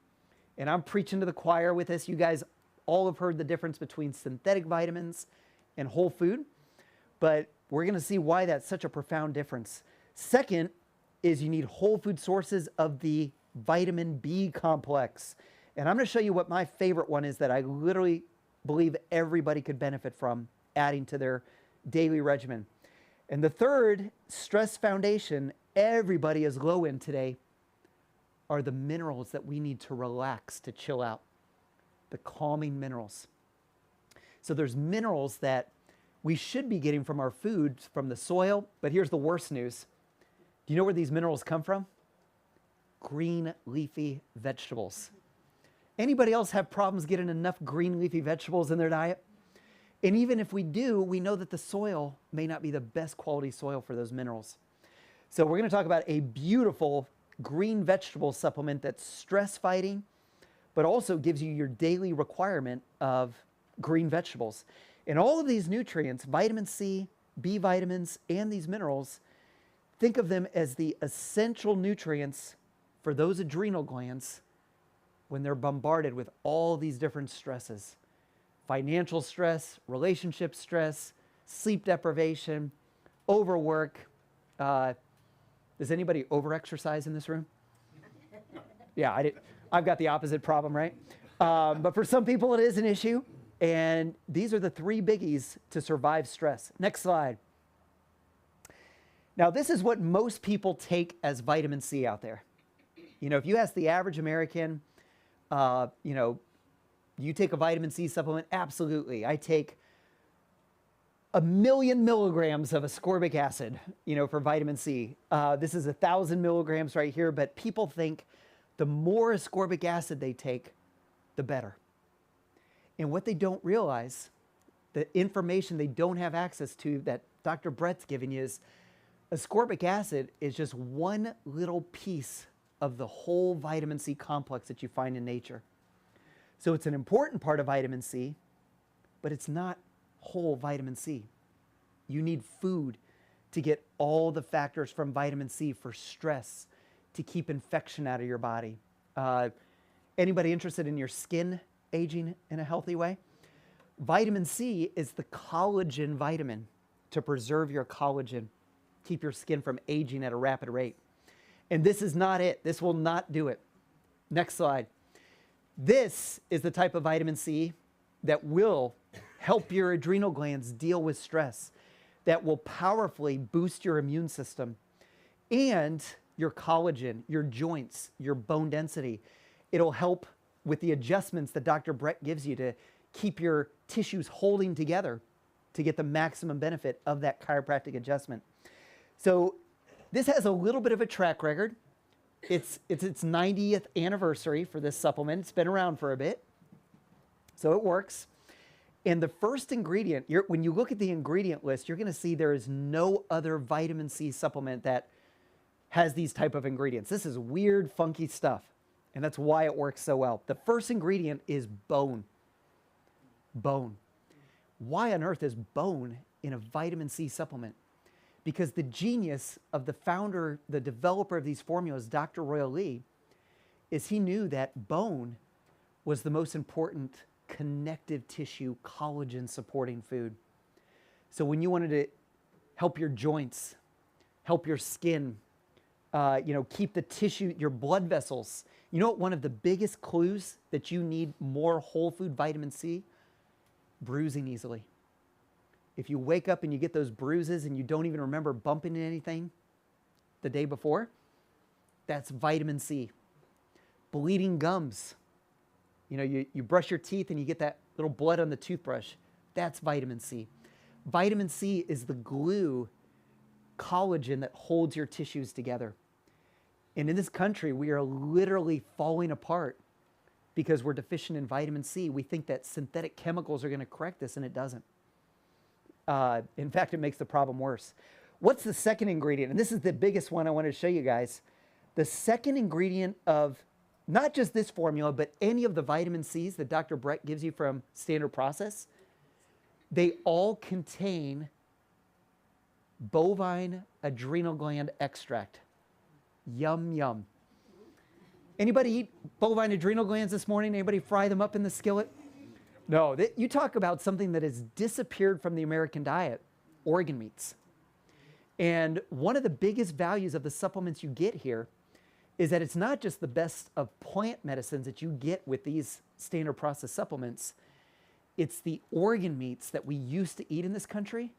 And I'm preaching to the choir with this. You guys all have heard the difference between synthetic vitamins and whole food, but we're going to see why that's such a profound difference. Second is you need whole food sources of the vitamin B complex. And I'm going to show you what my favorite one is that I literally believe everybody could benefit from adding to their daily regimen. And the third stress foundation everybody is low in today are the minerals that we need to relax, to chill out, the calming minerals. So there's minerals that we should be getting from our food, from the soil, but here's the worst news. Do you know where these minerals come from? Green leafy vegetables. Anybody else have problems getting enough green leafy vegetables in their diet? And even if we do, we know that the soil may not be the best quality soil for those minerals. So we're going to talk about a beautiful green vegetable supplement that's stress fighting, but also gives you your daily requirement of green vegetables. And all of these nutrients, vitamin C, B vitamins, and these minerals, think of them as the essential nutrients for those adrenal glands when they're bombarded with all these different stresses. Financial stress, relationship stress, sleep deprivation, overwork. Does anybody overexercise in this room? Yeah, I've got the opposite problem, right? But for some people, it is an issue. And these are the 3 biggies to survive stress. Next slide. Now, this is what most people take as vitamin C out there. You know, if you ask the average American, you know, you take a vitamin C supplement? Absolutely. I take 1,000,000 milligrams of ascorbic acid, you know, for vitamin C. This is 1,000 milligrams right here, but people think the more ascorbic acid they take, the better. And what they don't realize, the information they don't have access to that Dr. Brett's giving you is ascorbic acid is just one little piece of the whole vitamin C complex that you find in nature. So it's an important part of vitamin C, but it's not whole vitamin C. You need food to get all the factors from vitamin C for stress, to keep infection out of your body. Anybody interested in your skin aging in a healthy way? Vitamin C is the collagen vitamin to preserve your collagen, keep your skin from aging at a rapid rate. And this is not it. This will not do it. Next slide. This is the type of vitamin C that will help your adrenal glands deal with stress, that will powerfully boost your immune system and your collagen, your joints, your bone density. It'll help with the adjustments that Dr. Brett gives you to keep your tissues holding together to get the maximum benefit of that chiropractic adjustment. So this has a little bit of a track record. It's its 90th anniversary for this supplement. It's been around for a bit, so it works. And the first ingredient, when you look at the ingredient list, you're going to see there is no other vitamin C supplement that has these type of ingredients. This is weird, funky stuff, and that's why it works so well. The first ingredient is bone. Bone. Why on earth is bone in a vitamin C supplement? Because the genius of the founder, the developer of these formulas, Dr. Royal Lee, is he knew that bone was the most important connective tissue, collagen supporting food. So when you wanted to help your joints, help your skin, keep the tissue, your blood vessels, you know what one of the biggest clues that you need more whole food vitamin C? Bruising easily. If you wake up and you get those bruises and you don't even remember bumping into anything the day before, that's vitamin C. Bleeding gums. You know, you brush your teeth and you get that little blood on the toothbrush. That's vitamin C. Vitamin C is the glue, collagen that holds your tissues together. And in this country, we are literally falling apart because we're deficient in vitamin C. We think that synthetic chemicals are going to correct this, and it doesn't. In fact, it makes the problem worse. What's the second ingredient? And this is the biggest one I wanted to show you guys. The second ingredient of not just this formula, but any of the vitamin Cs that Dr. Brett gives you from Standard Process, they all contain bovine adrenal gland extract. Yum, yum. Anybody eat bovine adrenal glands this morning? Anybody fry them up in the skillet? No, you talk about something that has disappeared from the American diet, organ meats. And one of the biggest values of the supplements you get here is that it's not just the best of plant medicines that you get with these Standard Process supplements. It's the organ meats that we used to eat in this country,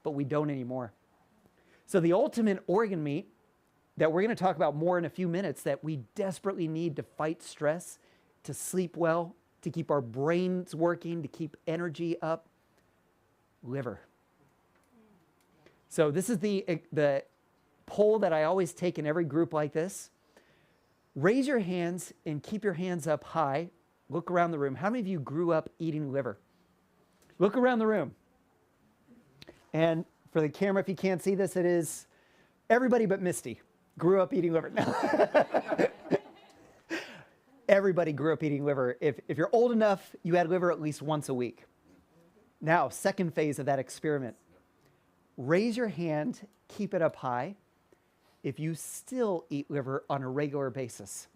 but we don't anymore. So the ultimate organ meat that we're going to talk about more in a few minutes that we desperately need to fight stress, to sleep well, to keep our brains working, to keep energy up, liver. So this is the poll that I always take in every group like this. Raise your hands and keep your hands up high. Look around the room. How many of you grew up eating liver? Look around the room. And for the camera, if you can't see this, it is everybody but Misty grew up eating liver. No. Everybody grew up eating liver. If you're old enough, you had liver at least once a week. Now, second phase of that experiment. Raise your hand, keep it up high, if you still eat liver on a regular basis.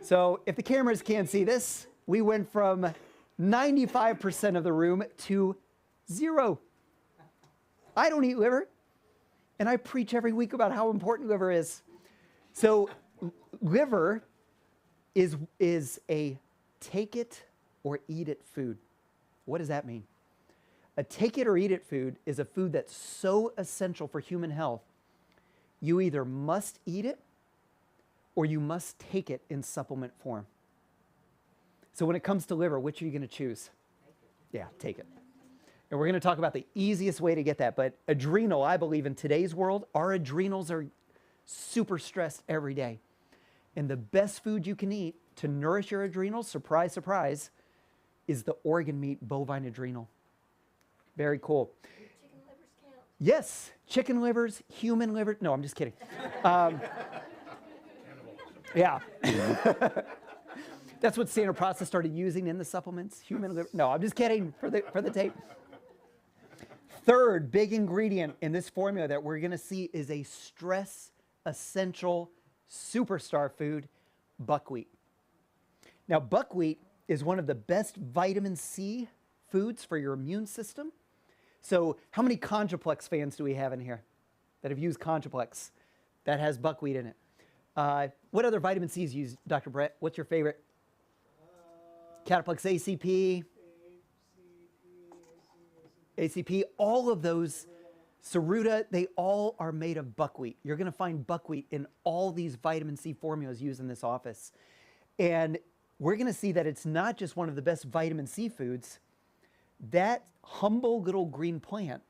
So if the cameras can't see this, we went from 95% of the room to 0. I don't eat liver, and I preach every week about how important liver is. So liver is a take it or eat it food. What does that mean? A take it or eat it food is a food that's so essential for human health, you either must eat it or you must take it in supplement form. So when it comes to liver, which are you going to choose? Yeah, take it. And we're going to talk about the easiest way to get that. But adrenal, I believe in today's world, our adrenals are super stressed every day. And the best food you can eat to nourish your adrenals, surprise, surprise, is the organ meat bovine adrenal. Very cool. Chicken livers count. Yes, chicken livers, human liver. No, I'm just kidding. Yeah. That's what Standard Process started using in the supplements, human liver. No, I'm just kidding for the tape. Third big ingredient in this formula that we're going to see is a stress essential superstar food, buckwheat. Now, buckwheat is one of the best vitamin C foods for your immune system. So how many Conjuplex fans do we have in here that have used Conjuplex that has buckwheat in it? What other vitamin C's use, Dr. Brett? What's your favorite? Cataplex, ACP, ACP, all of those, Saruta, they all are made of buckwheat. You're going to find buckwheat in all these vitamin C formulas used in this office. And we're going to see that it's not just one of the best vitamin C foods. That humble little green plant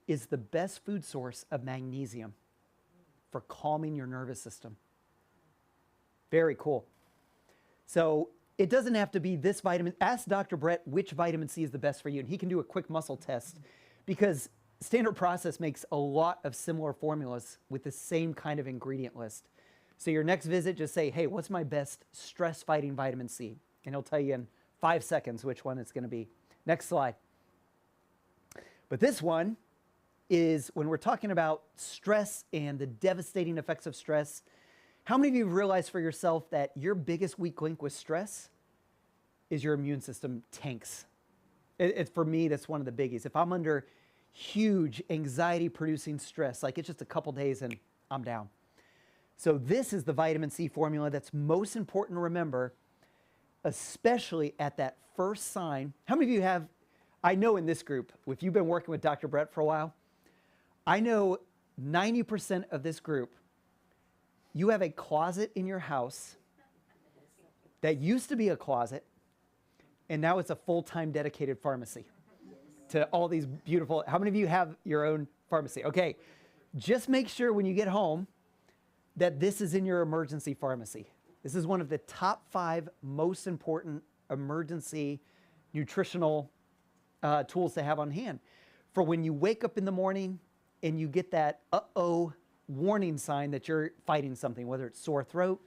is the best food source of magnesium for calming your nervous system. Very cool. So it doesn't have to be this vitamin. Ask Dr. Brett which vitamin C is the best for you, and he can do a quick muscle test because Standard Process makes a lot of similar formulas with the same kind of ingredient list. So your next visit, just say, hey, what's my best stress-fighting vitamin C? And he'll tell you in 5 seconds which one it's going to be. Next slide. But this one is when we're talking about stress and the devastating effects of stress. How many of you have realized for yourself that your biggest weak link with stress is your immune system tanks? For me, that's one of the biggies. If I'm under huge anxiety-producing stress, like it's just a couple days and I'm down. So this is the vitamin C formula that's most important to remember, especially at that first sign. How many of you have, I know in this group, if you've been working with Dr. Brett for a while, I know 90% of this group, you have a closet in your house that used to be a closet, and now it's a full-time dedicated pharmacy to all these beautiful, how many of you have your own pharmacy? Okay, just make sure when you get home that this is in your emergency pharmacy. This is one of the top 5 most important emergency nutritional tools to have on hand. For when you wake up in the morning and you get that uh-oh warning sign that you're fighting something, whether it's sore throat,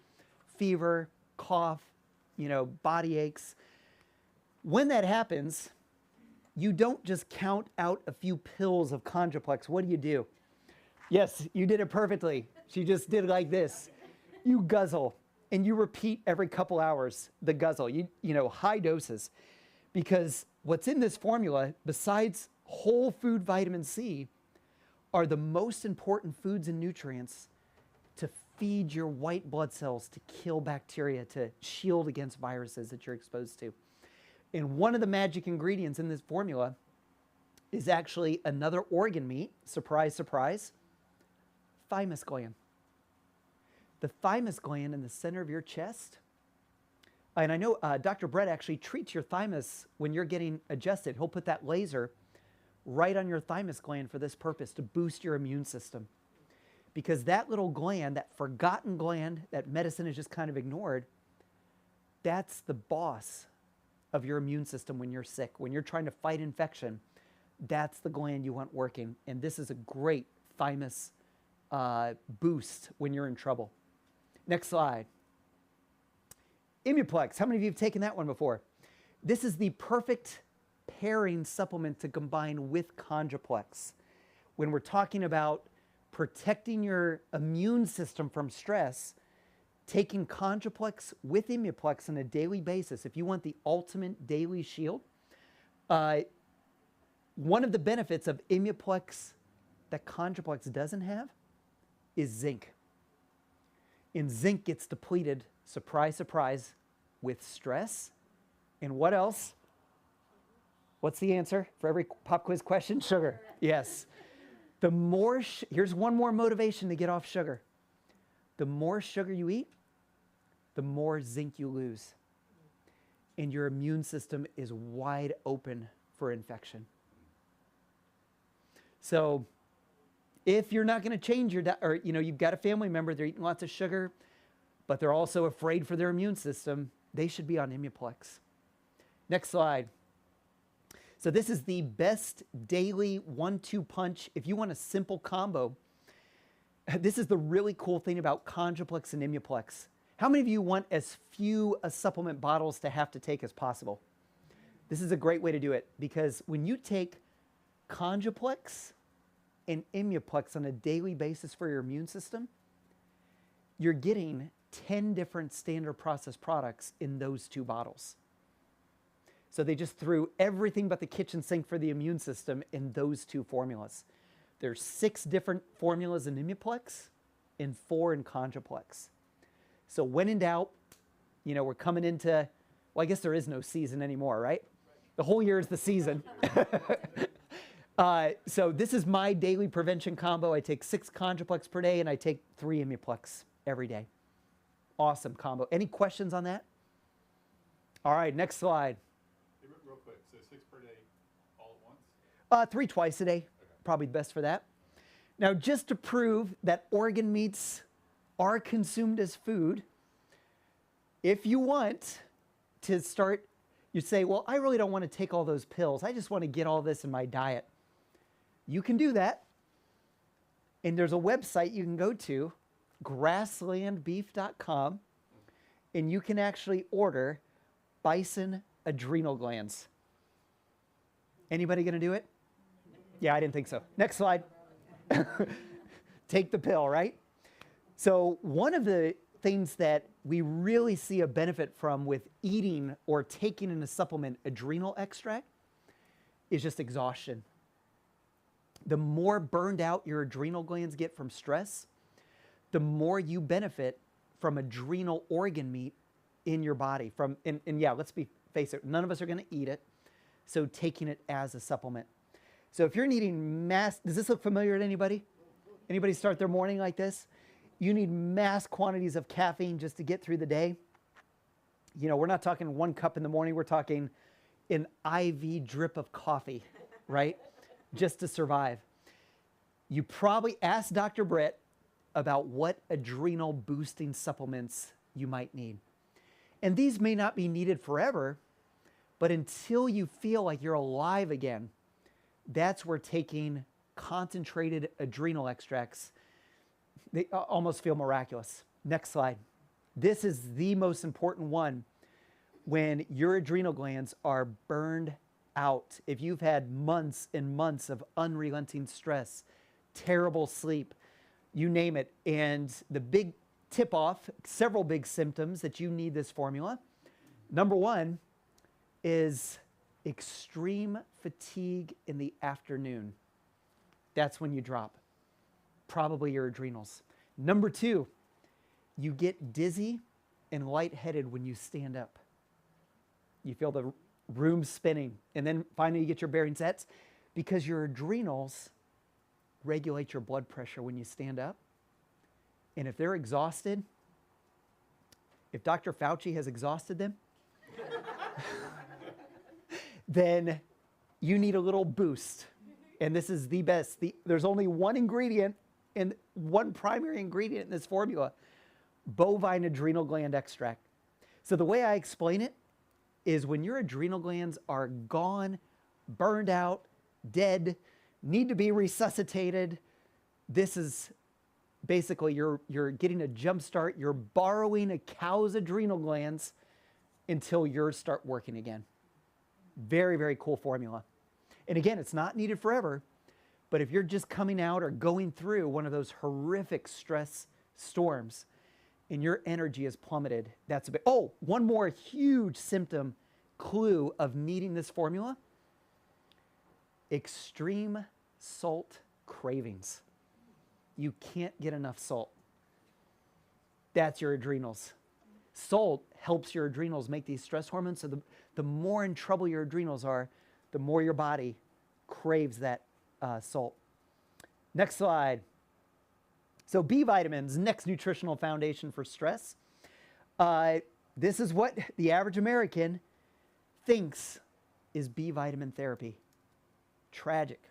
fever, cough, body aches. When that happens, you don't just count out a few pills of Conjuplex. What do? Yes, you did it perfectly. She just did it like this. You guzzle, and you repeat every couple hours the guzzle, high doses. Because what's in this formula, besides whole food vitamin C, are the most important foods and nutrients to feed your white blood cells, to kill bacteria, to shield against viruses that you're exposed to. And one of the magic ingredients in this formula is actually another organ meat, surprise, surprise, thymus gland. The thymus gland in the center of your chest, and I know Dr. Brett actually treats your thymus when you're getting adjusted. He'll put that laser right on your thymus gland for this purpose, to boost your immune system. Because that little gland, that forgotten gland that medicine has just kind of ignored, that's the boss of your immune system when you're sick. When you're trying to fight infection, that's the gland you want working. And this is a great thymus boost when you're in trouble. Next slide. Immuplex. How many of you have taken that one before? This is the perfect pairing supplement to combine with Chondroplex. When we're talking about protecting your immune system from stress, taking Chondroplex with Imuplex on a daily basis, if you want the ultimate daily shield, one of the benefits of Imuplex that Chondroplex doesn't have is zinc. And zinc gets depleted, surprise, surprise, with stress. And what else? What's the answer for every pop quiz question? Sugar. Yes. The more, here's one more motivation to get off sugar. The more sugar you eat, the more zinc you lose. And your immune system is wide open for infection. So if you're not going to change your diet, or you've got a family member, they're eating lots of sugar, but they're also afraid for their immune system, they should be on Imuplex. Next slide. So this is the best daily 1-2 punch. If you want a simple combo, this is the really cool thing about Chondroplex and Imuplex. How many of you want as few supplement bottles to have to take as possible? This is a great way to do it, because when you take Chondroplex and Imuplex on a daily basis for your immune system, you're getting 10 different standard process products in those 2 bottles. So they just threw everything but the kitchen sink for the immune system in those 2 formulas. There's 6 different formulas in Imuplex and 4 in Chondroplex. So when in doubt, we're coming into, well, I guess there is no season anymore, right? The whole year is the season. So this is my daily prevention combo. I take 6 Chondroplex per day and I take 3 Imuplex every day. Awesome combo. Any questions on that? All right, next slide. Real quick, so 6 per day all at once? 3 twice a day, probably best for that. Now, just to prove that organ meats are consumed as food, if you want to start, you say, well, I really don't want to take all those pills. I just want to get all this in my diet. You can do that. And there's a website you can go to, grasslandbeef.com, and you can actually order bison adrenal glands. Anybody going to do it? Yeah, I didn't think so. Next slide. Take the pill, right? So one of the things that we really see a benefit from with eating or taking in a supplement adrenal extract is just exhaustion. The more burned out your adrenal glands get from stress, the more you benefit from adrenal organ meat in your body. And yeah, let's face it, none of us are going to eat it, so taking it as a supplement. So if you're needing does this look familiar to anybody? Anybody start their morning like this? You need mass quantities of caffeine just to get through the day. We're not talking 1 cup in the morning, we're talking an IV drip of coffee, right? Just to survive. You probably asked Dr. Brett about what adrenal boosting supplements you might need. And these may not be needed forever, but until you feel like you're alive again, that's where taking concentrated adrenal extracts, they almost feel miraculous. Next slide. This is the most important one when your adrenal glands are burned out. If you've had months and months of unrelenting stress, terrible sleep, you name it, and the big tip-off, several big symptoms that you need this formula. Number 1 is extreme fatigue in the afternoon. That's when you drop. Probably your adrenals. Number 2, you get dizzy and lightheaded when you stand up. You feel the room spinning, and then finally you get your bearings. That's because your adrenals regulate your blood pressure when you stand up. And if they're exhausted, if Dr. Fauci has exhausted them, then you need a little boost. And this is the best. There's only one ingredient and one primary ingredient in this formula, bovine adrenal gland extract. So the way I explain it is when your adrenal glands are gone, burned out, dead, need to be resuscitated, this is basically you're getting a jump start. You're borrowing a cow's adrenal glands until yours start working again. Very, very cool formula. And again, it's not needed forever, but if you're just coming out or going through one of those horrific stress storms and your energy is plummeted, that's a bit. Oh, one more huge symptom clue of needing this formula: extreme salt cravings. You can't get enough salt. That's your adrenals. Salt helps your adrenals make these stress hormones, so the more in trouble your adrenals are, the more your body craves that salt. Next slide. So B vitamins, next nutritional foundation for stress. This is what the average American thinks is B vitamin therapy. Tragic.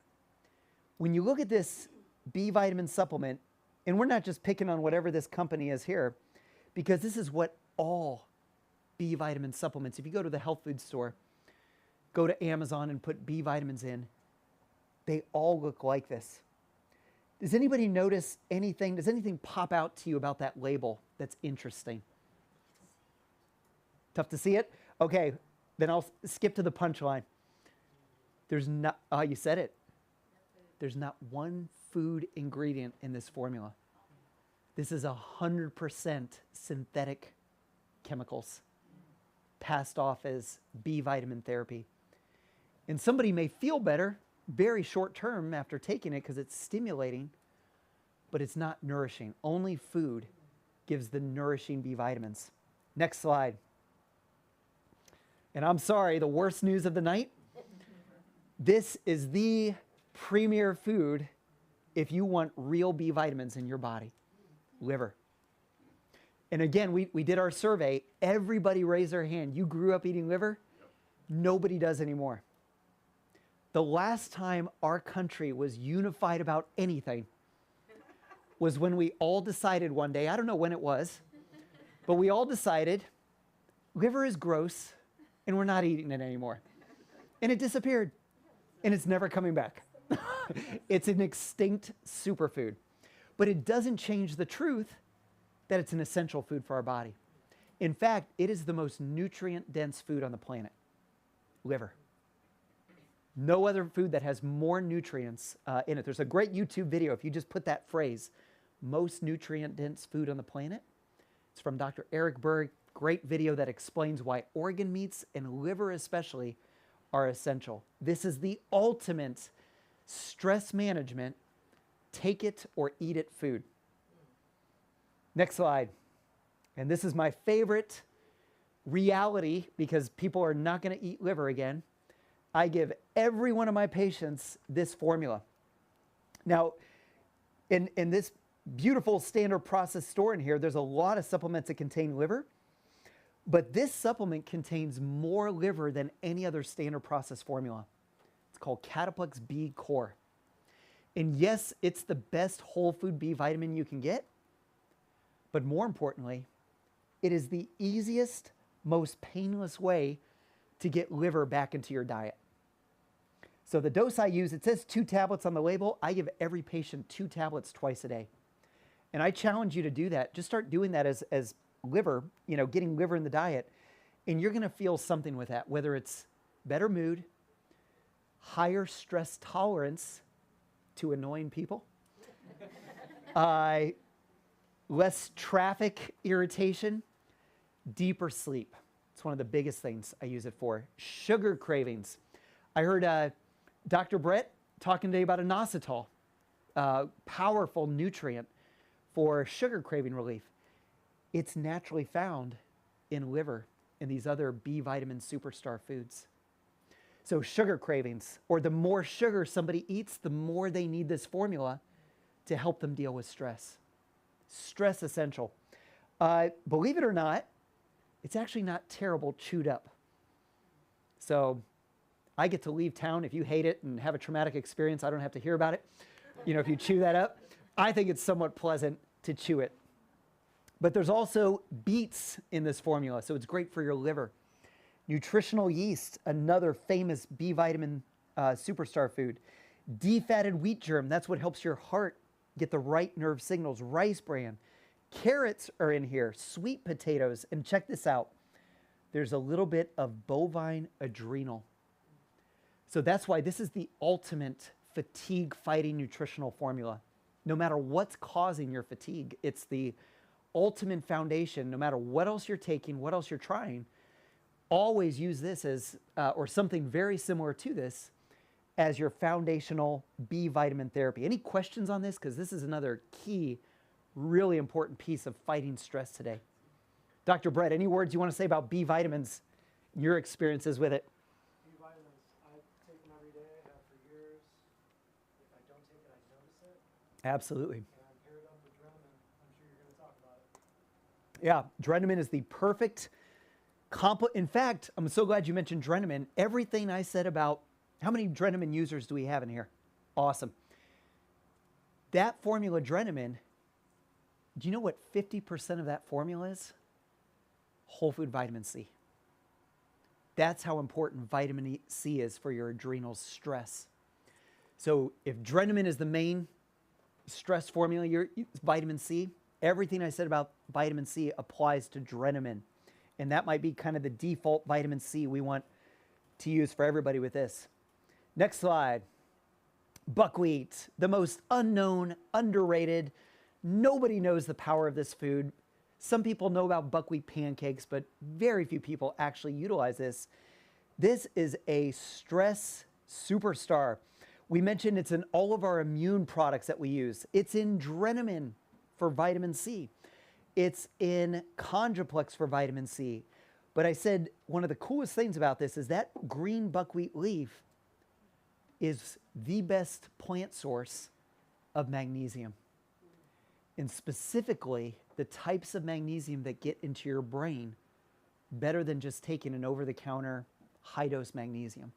When you look at this B vitamin supplement, and we're not just picking on whatever this company is here, because this is what all B vitamin supplements, if you go to the health food store, go to Amazon and put B vitamins in, they all look like this. Does anybody notice anything? Does anything pop out to you about that label that's interesting? Tough to see it? Okay, then I'll skip to the punchline. There's not, you said it. There's not one food ingredient in this formula. This is 100% synthetic chemicals passed off as B vitamin therapy. And somebody may feel better very short term after taking it because it's stimulating, but it's not nourishing. Only food gives the nourishing B vitamins. Next slide. And I'm sorry, the worst news of the night. This is the premier food if you want real B vitamins in your body: liver. And again, we did our survey. Everybody raised their hand. You grew up eating liver? Yep. Nobody does anymore. The last time our country was unified about anything was when we all decided one day, I don't know when it was, but we all decided liver is gross and we're not eating it anymore. And it disappeared. And it's never coming back. It's an extinct superfood. But it doesn't change the truth that it's an essential food for our body. In fact, it is the most nutrient-dense food on the planet. Liver. No other food that has more nutrients in it. There's a great YouTube video, if you just put that phrase, most nutrient-dense food on the planet. It's from Dr. Eric Berg. Great video that explains why organ meats and liver especially are essential. This is the ultimate stress management, take it or eat it food. Next slide. And this is my favorite reality because people are not going to eat liver again. I give every one of my patients this formula. Now, in this beautiful standard process store in here, there's a lot of supplements that contain liver, but this supplement contains more liver than any other standard process formula. It's called Cataplex B Core. And yes, it's the best whole food B vitamin you can get, but more importantly, it is the easiest, most painless way to get liver back into your diet. So the dose I use, it says 2 tablets on the label. I give every patient 2 tablets twice a day. And I challenge you to do that. Just start doing that as liver, getting liver in the diet, and you're gonna feel something with that, whether it's better mood, higher stress tolerance to annoying people, less traffic irritation, deeper sleep. It's one of the biggest things I use it for. Sugar cravings. I heard Dr. Brett talking today about inositol, powerful nutrient for sugar craving relief. It's naturally found in liver and these other B vitamin superstar foods. So sugar cravings, or the more sugar somebody eats, the more they need this formula to help them deal with stress. Stress essential. Believe it or not, it's actually not terrible chewed up. So I get to leave town. If you hate it and have a traumatic experience, I don't have to hear about it. If you chew that up, I think it's somewhat pleasant to chew it. But there's also beets in this formula, so it's great for your liver. Nutritional yeast, another famous B vitamin superstar food. Defatted wheat germ, that's what helps your heart get the right nerve signals. Rice bran. Carrots are in here, sweet potatoes, and check this out. There's a little bit of bovine adrenal So that's why this is the ultimate fatigue-fighting nutritional formula. No matter what's causing your fatigue, it's the ultimate foundation. No matter what else you're taking, what else you're trying, always use this as, or something very similar to this, as your foundational B vitamin therapy. Any questions on this? Because this is another key, really important piece of fighting stress today. Dr. Brett, any words you want to say about B vitamins, your experiences with it? B vitamins, I take them every day, have for years. If I don't take it, I notice it. Absolutely. And I'm paired up with Drenamine. I'm sure you're going to talk about it. Yeah, Drenamine is the perfect in fact, I'm so glad you mentioned Drenamine. Everything I said about, how many Drenamine users do we have in here? Awesome. That formula Drenamine, do you know what 50% of that formula is? Whole food vitamin C. That's how important vitamin C is for your adrenal stress. So if Drenamine is the main stress formula, vitamin C, everything I said about vitamin C applies to Drenamine. And that might be kind of the default vitamin C we want to use for everybody with this. Next slide. Buckwheat, the most unknown, underrated. Nobody knows the power of this food. Some people know about buckwheat pancakes, but very few people actually utilize this. This is a stress superstar. We mentioned it's in all of our immune products that we use. It's in Drenamine for vitamin C. It's in Chondroplex for vitamin C. But I said one of the coolest things about this is that green buckwheat leaf is the best plant source of magnesium. And specifically, the types of magnesium that get into your brain better than just taking an over-the-counter high-dose magnesium.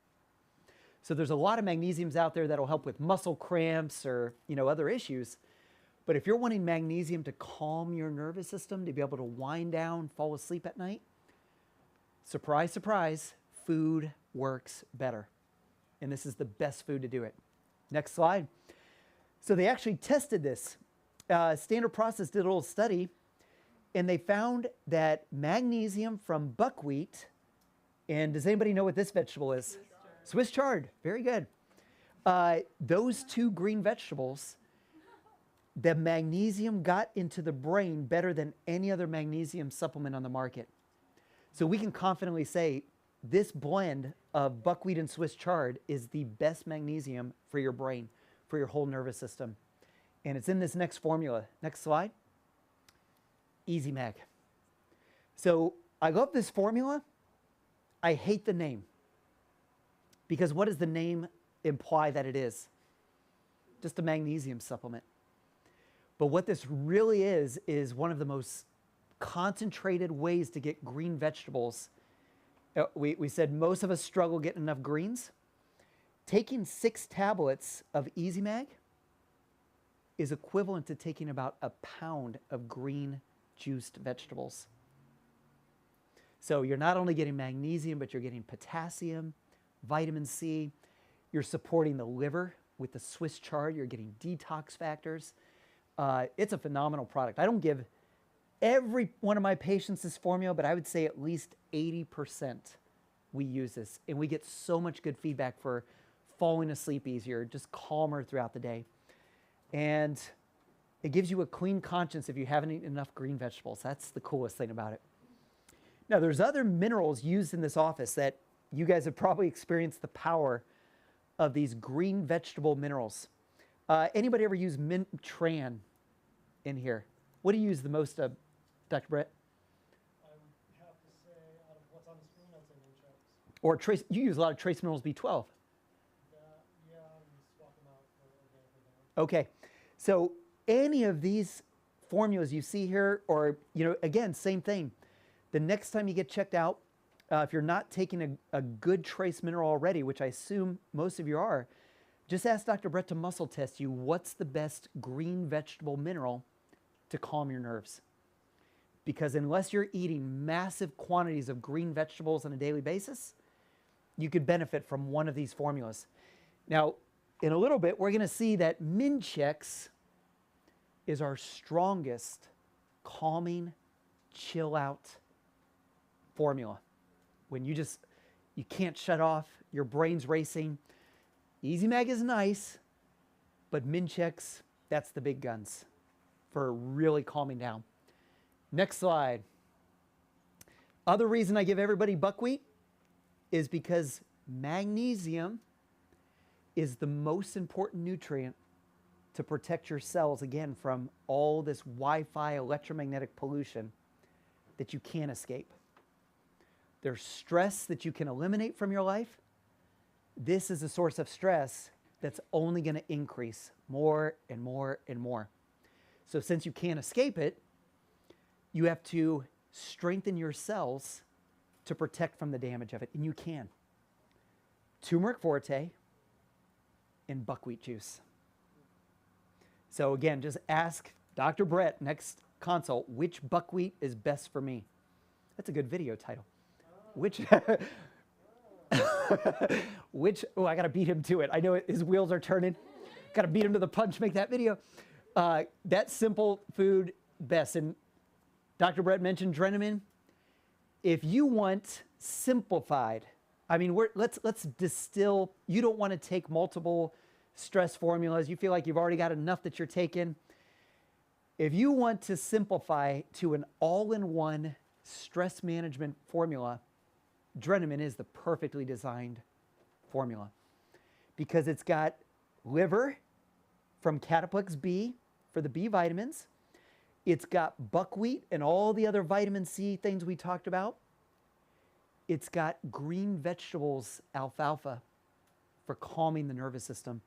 So there's a lot of magnesiums out there that'll help with muscle cramps or other issues. But if you're wanting magnesium to calm your nervous system, to be able to wind down, fall asleep at night, surprise, surprise, food works better. And this is the best food to do it. Next slide. So they actually tested this. Standard Process did a little study, and they found that magnesium from buckwheat, and does anybody know what this vegetable is? Swiss chard. Very good. Those two green vegetables, the magnesium got into the brain better than any other magnesium supplement on the market. So we can confidently say this blend of buckwheat and Swiss chard is the best magnesium for your brain, for your whole nervous system. And it's in this next formula. Next slide. Easy Mag. So I love this formula. I hate the name. Because what does the name imply that it is? Just a magnesium supplement. But what this really is one of the most concentrated ways to get green vegetables. We said most of us struggle getting enough greens. Taking 6 tablets of Easy Mag is equivalent to taking about a pound of green juiced vegetables. So you're not only getting magnesium, but you're getting potassium, vitamin C. You're supporting the liver with the Swiss chard. You're getting detox factors. It's a phenomenal product. I don't give every one of my patients this formula, but I would say at least 80% we use this. And we get so much good feedback for falling asleep easier, just calmer throughout the day. And it gives you a clean conscience if you haven't eaten enough green vegetables. That's the coolest thing about it. Now, there's other minerals used in this office that you guys have probably experienced the power of these green vegetable minerals. Anybody ever use Mint-Tran in here? What do you use the most of, Dr. Brett? I would have to say, out of what's on the screen, I'd say Mint-Chex. Or trace, you use a lot of trace minerals B12. Yeah, we swap them out for organic again. Okay, so any of these formulas you see here, or, again, same thing. The next time you get checked out, if you're not taking a good trace mineral already, which I assume most of you are, just ask Dr. Brett to muscle test you what's the best green vegetable mineral to calm your nerves. Because unless you're eating massive quantities of green vegetables on a daily basis, you could benefit from one of these formulas. Now, in a little bit, we're going to see that Mint-Chex is our strongest calming, chill out formula. When you just, You can't shut off. Your brain's racing. Easy Mag is nice, but Minchex, that's the big guns for really calming down. Next slide. Other reason I give everybody buckwheat is because magnesium is the most important nutrient to protect your cells, again, from all this Wi-Fi electromagnetic pollution that you can't escape. There's stress that you can eliminate from your life. This is a source of stress that's only going to increase more and more and more. So since you can't escape it, you have to strengthen your cells to protect from the damage of it, and you can. Turmeric forte and buckwheat juice. So again, just ask Dr. Brett next consult, which buckwheat is best for me? That's a good video title. Which, oh, I got to beat him to it. I know his wheels are turning. Got to beat him to the punch, make that video. That simple food, best. And Dr. Brett mentioned Drenamin. If you want simplified, I mean, let's distill. You don't want to take multiple stress formulas. You feel like you've already got enough that you're taking. If you want to simplify to an all-in-one stress management formula, Drenamin is the perfectly designed formula because it's got liver from Cataplex B for the B vitamins. It's got buckwheat and all the other vitamin C things we talked about. It's got green vegetables, alfalfa, for calming the nervous system.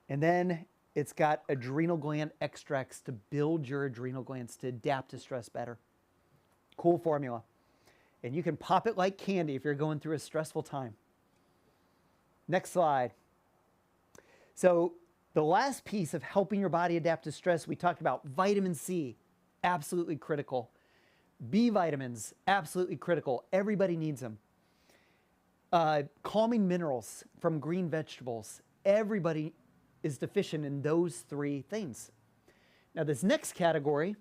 And then it's got adrenal gland extracts to build your adrenal glands to adapt to stress better. Cool formula. And you can pop it like candy if you're going through a stressful time. Next slide. So the last piece of helping your body adapt to stress, we talked about vitamin C, absolutely critical. B vitamins, absolutely critical. Everybody needs them. Calming minerals from green vegetables. Everybody is deficient in those three things. Now this next category,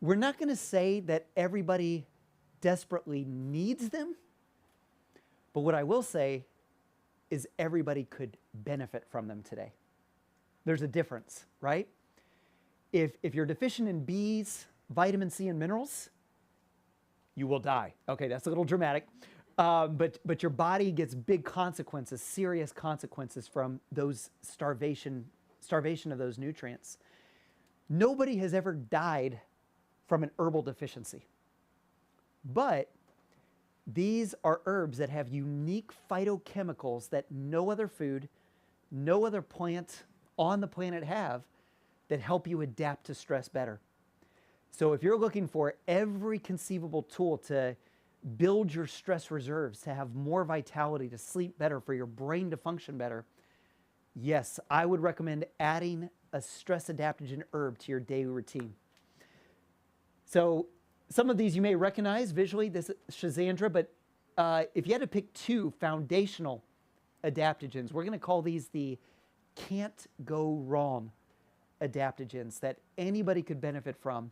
we're not going to say that everybody desperately needs them, but what I will say is everybody could benefit from them today. There's a difference, right? If you're deficient in B's, vitamin C, and minerals, you will die. Okay, that's a little dramatic. But your body gets big consequences, serious consequences from those starvation of those nutrients. Nobody has ever died from an herbal deficiency. But these are herbs that have unique phytochemicals that no other food, no other plant on the planet have that help you adapt to stress better. So if you're looking for every conceivable tool to build your stress reserves, to have more vitality, to sleep better, for your brain to function better, yes, I would recommend adding a stress adaptogen herb to your daily routine. So some of these you may recognize visually, this is Schizandra, but if you had to pick two foundational adaptogens, we're going to call these the can't go wrong adaptogens that anybody could benefit from.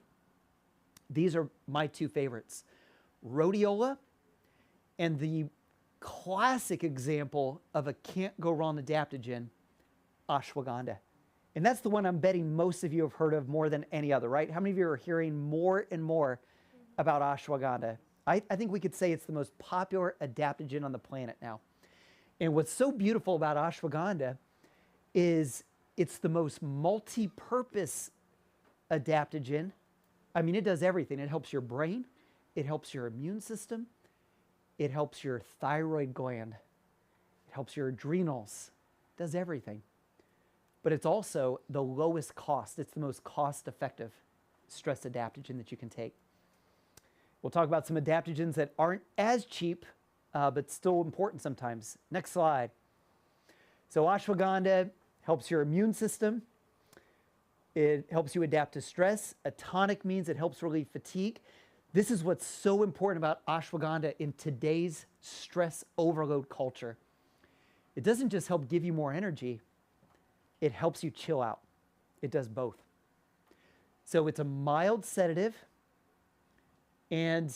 These are my two favorites, rhodiola and the classic example of a can't go wrong adaptogen, ashwagandha. And that's the one I'm betting most of you have heard of more than any other, right? How many of you are hearing more and more about ashwagandha? I think we could say it's the most popular adaptogen on the planet now. And what's so beautiful about ashwagandha is it's the most multi-purpose adaptogen. I mean, it does everything. It helps your brain. It helps your immune system. It helps your thyroid gland. It helps your adrenals. It does everything. But it's also the lowest cost. It's the most cost-effective stress adaptogen that you can take. We'll talk about some adaptogens that aren't as cheap, but still important sometimes. Next slide. So ashwagandha helps your immune system. It helps you adapt to stress. A tonic means it helps relieve fatigue. This is what's so important about ashwagandha in today's stress overload culture. It doesn't just help give you more energy, it helps you chill out. It does both. So it's a mild sedative, and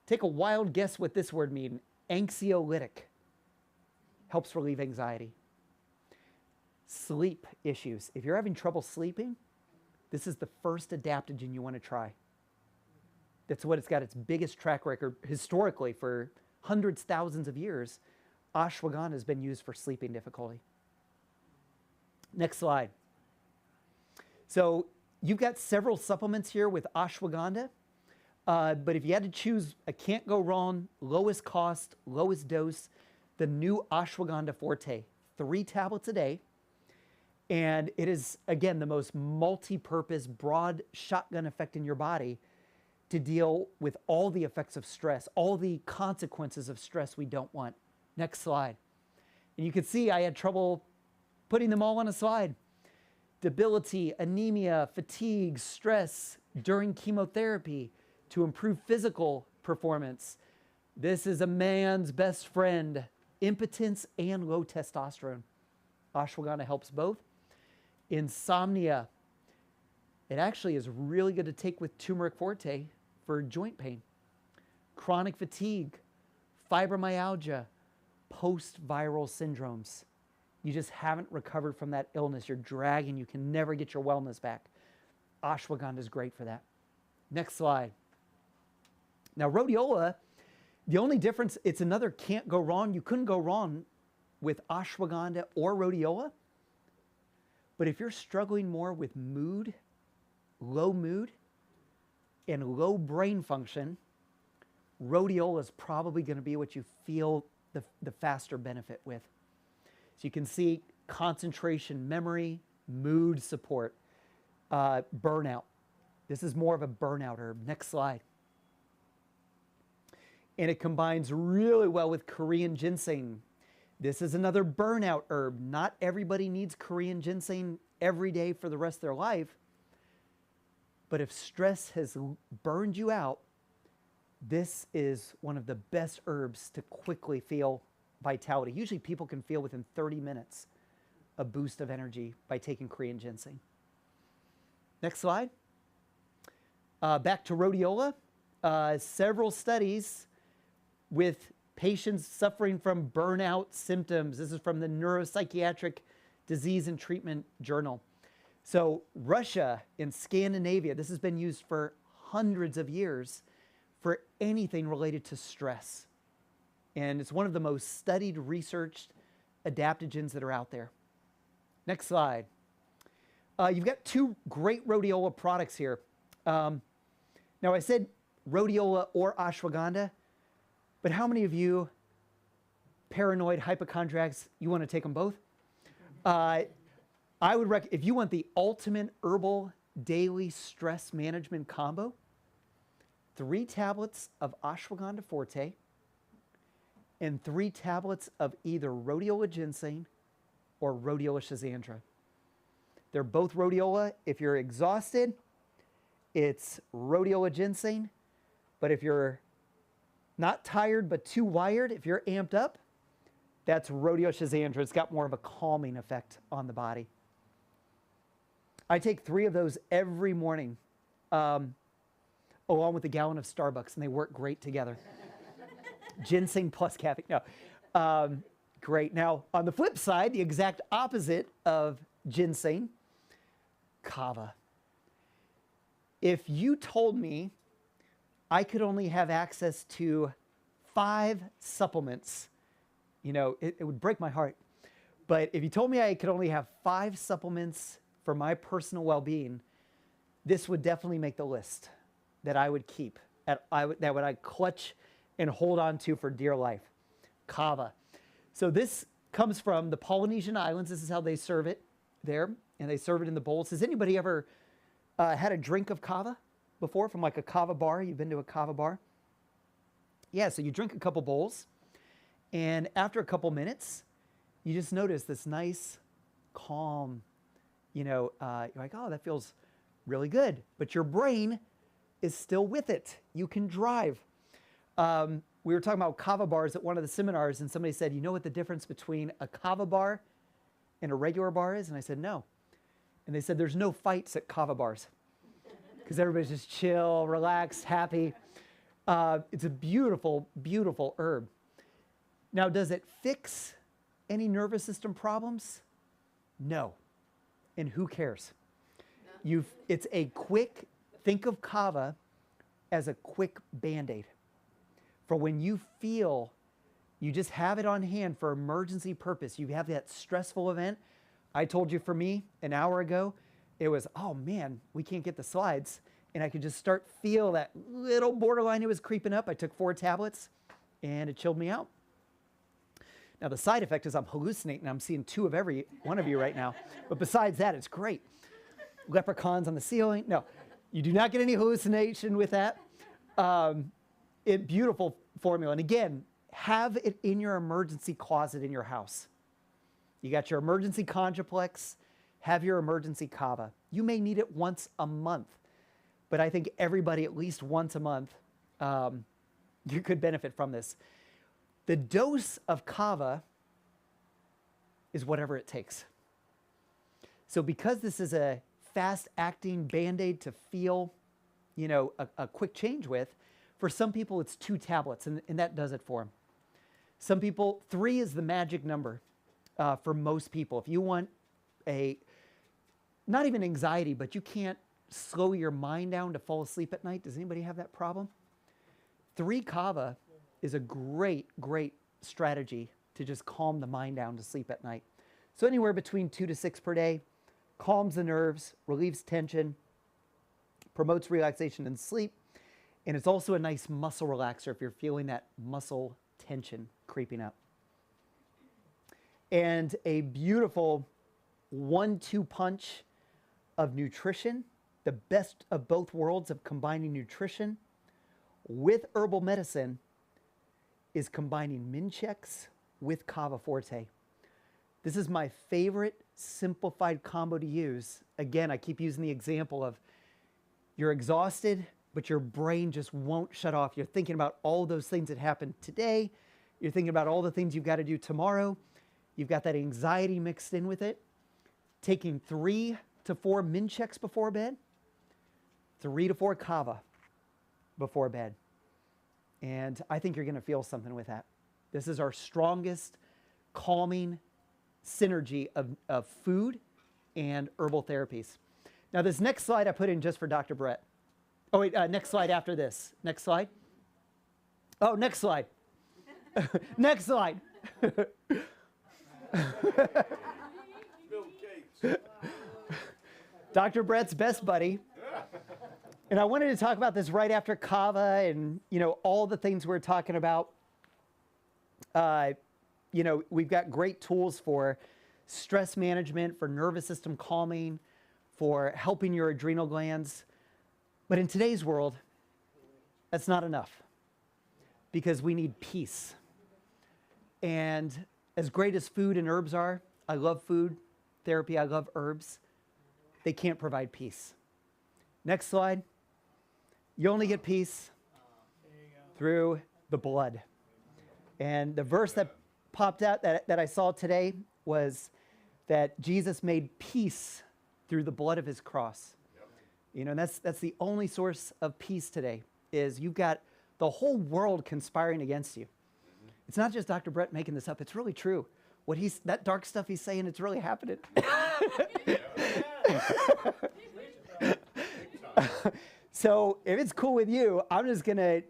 Take a wild guess what this word means. Anxiolytic. Helps relieve anxiety. Sleep issues. If you're having trouble sleeping, this is the first adaptogen you want to try. That's what it's got its biggest track record historically for hundreds, thousands of years. Ashwagandha has been used for sleeping difficulty. Next slide. So you've got several supplements here with ashwagandha, but if you had to choose a can't go wrong, lowest cost, lowest dose, the new ashwagandha forte, 3 tablets a day. And it is, again, the most multi-purpose, broad shotgun effect in your body to deal with all the effects of stress, all the consequences of stress we don't want. Next slide. And you can see I had trouble putting them all on a slide. Debility, anemia, fatigue, stress during chemotherapy to improve physical performance. This is a man's best friend, impotence and low testosterone. Ashwagandha helps both. Insomnia. It actually is really good to take with turmeric forte for joint pain. Chronic fatigue, fibromyalgia, post-viral syndromes. You just haven't recovered from that illness. You're dragging. You can never get your wellness back. Ashwagandha is great for that. Next slide. Now, rhodiola, the only difference, it's another can't go wrong. You couldn't go wrong with ashwagandha or rhodiola. But if you're struggling more with mood, and low brain function, rhodiola is probably going to be what you feel the faster benefit with. So you can see concentration, memory, mood support, burnout. This is more of a burnout herb. Next slide. And it combines really well with Korean ginseng. This is another burnout herb. Not everybody needs Korean ginseng every day for the rest of their life. But if stress has burned you out, this is one of the best herbs to quickly feel vitality. Usually people can feel within 30 minutes a boost of energy by taking Korean ginseng. Next slide. Back to rhodiola. Several studies with patients suffering from burnout symptoms. This is from the Neuropsychiatric Disease and Treatment Journal. So Russia and Scandinavia, this has been used for hundreds of years for anything related to stress. And it's one of the most studied, researched adaptogens that are out there. Next slide. You've got 2 great rhodiola products here. Now I said rhodiola or ashwagandha, but how many of you paranoid hypochondriacs, you want to take them both? I would recommend, if you want the ultimate herbal daily stress management combo, 3 tablets of ashwagandha forte and 3 tablets of either rhodiola ginseng or rhodiola schizandra. They're both rhodiola. If you're exhausted, it's rhodiola ginseng. But if you're not tired but too wired, if you're amped up, that's rhodiola schizandra. It's got more of a calming effect on the body. I take 3 of those every morning, along with a gallon of Starbucks, and they work great together. Ginseng plus caffeine. No. Great. Now, on the flip side, the exact opposite of ginseng, kava. If you told me I could only have access to 5 supplements, you know, it would break my heart. But if you told me I could only have 5 supplements for my personal well-being, this would definitely make the list that I would keep, that I'd clutch and hold on to for dear life. Kava. So this comes from the Polynesian Islands. This is how they serve it there, and they serve it in the bowls. Has anybody ever had a drink of kava before from like a kava bar? You've been to a kava bar? Yeah, so you drink a couple bowls, and after a couple minutes, you just notice this nice, calm, you're like, oh, that feels really good. But your brain is still with it. You can drive. We were talking about kava bars at one of the seminars, and somebody said, you know what the difference between a kava bar and a regular bar is? And I said, no. And they said, there's no fights at kava bars because everybody's just chill, relaxed, happy. It's a beautiful, beautiful herb. Now, does it fix any nervous system problems? No. And who cares? It's a quick, think of kava as a quick Band-Aid. For when you feel you just have it on hand for emergency purpose, you have that stressful event. I told you for me an hour ago, it was, oh man, we can't get the slides. And I could just feel that little borderline it was creeping up. I took 4 tablets and it chilled me out. Now the side effect is I'm hallucinating. I'm seeing 2 of every one of you right now. But besides that, it's great. Leprechauns on the ceiling. No, you do not get any hallucination with that. Beautiful formula. And again, have it in your emergency closet in your house. You got your emergency Conjuplex, have your emergency kava. You may need it once a month, but I think everybody at least once a month, you could benefit from this. The dose of kava is whatever it takes. So because this is a fast-acting Band-Aid to feel, a quick change with, for some people it's 2 tablets, and that does it for them. Some people, 3 is the magic number for most people. If you want not even anxiety, but you can't slow your mind down to fall asleep at night. Does anybody have that problem? 3 kava is a great, great strategy to just calm the mind down to sleep at night. So anywhere between 2 to 6 per day, calms the nerves, relieves tension, promotes relaxation and sleep, and it's also a nice muscle relaxer if you're feeling that muscle tension creeping up. And a beautiful 1-2 punch of nutrition, the best of both worlds of combining nutrition with herbal medicine is combining Minchex with Kava Forte. This is my favorite simplified combo to use. Again, I keep using the example of you're exhausted, but your brain just won't shut off. You're thinking about all those things that happened today. You're thinking about all the things you've got to do tomorrow. You've got that anxiety mixed in with it. Taking 3 to 4 Minchex before bed, 3 to 4 kava before bed. And I think you're going to feel something with that. This is our strongest calming synergy of food and herbal therapies. Now this next slide I put in just for Dr. Brett. Oh wait, next slide after this. Next slide. Oh, next slide. Next slide. Dr. Brett's best buddy. And I wanted to talk about this right after kava and, all the things we're talking about. We've got great tools for stress management, for nervous system calming, for helping your adrenal glands. But in today's world, that's not enough because we need peace. And as great as food and herbs are, I love food therapy, I love herbs, they can't provide peace. Next slide. You only get peace through the blood. And the verse that popped out that I saw today was that Jesus made peace through the blood of his cross. And that's the only source of peace today, is you've got the whole world conspiring against you. It's not just Dr. Brett making this up. It's really true. That dark stuff he's saying, it's really happening. So if it's cool with you, I'm just going to,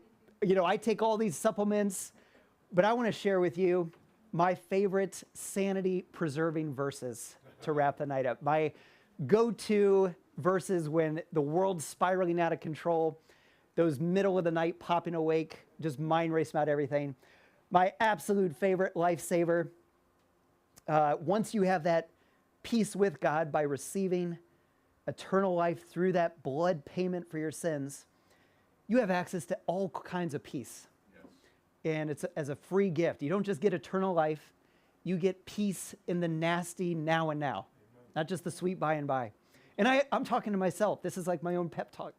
I take all these supplements, but I want to share with you my favorite sanity-preserving verses to wrap the night up. My go-to verses when the world's spiraling out of control, those middle of the night popping awake, just mind racing about everything. My absolute favorite lifesaver, once you have that peace with God by receiving eternal life through that blood payment for your sins, you have access to all kinds of peace. Yes. And it's as a free gift. You don't just get eternal life, you get peace in the nasty now and now, not just the sweet by and by. And I'm talking to myself. This is like my own pep talk.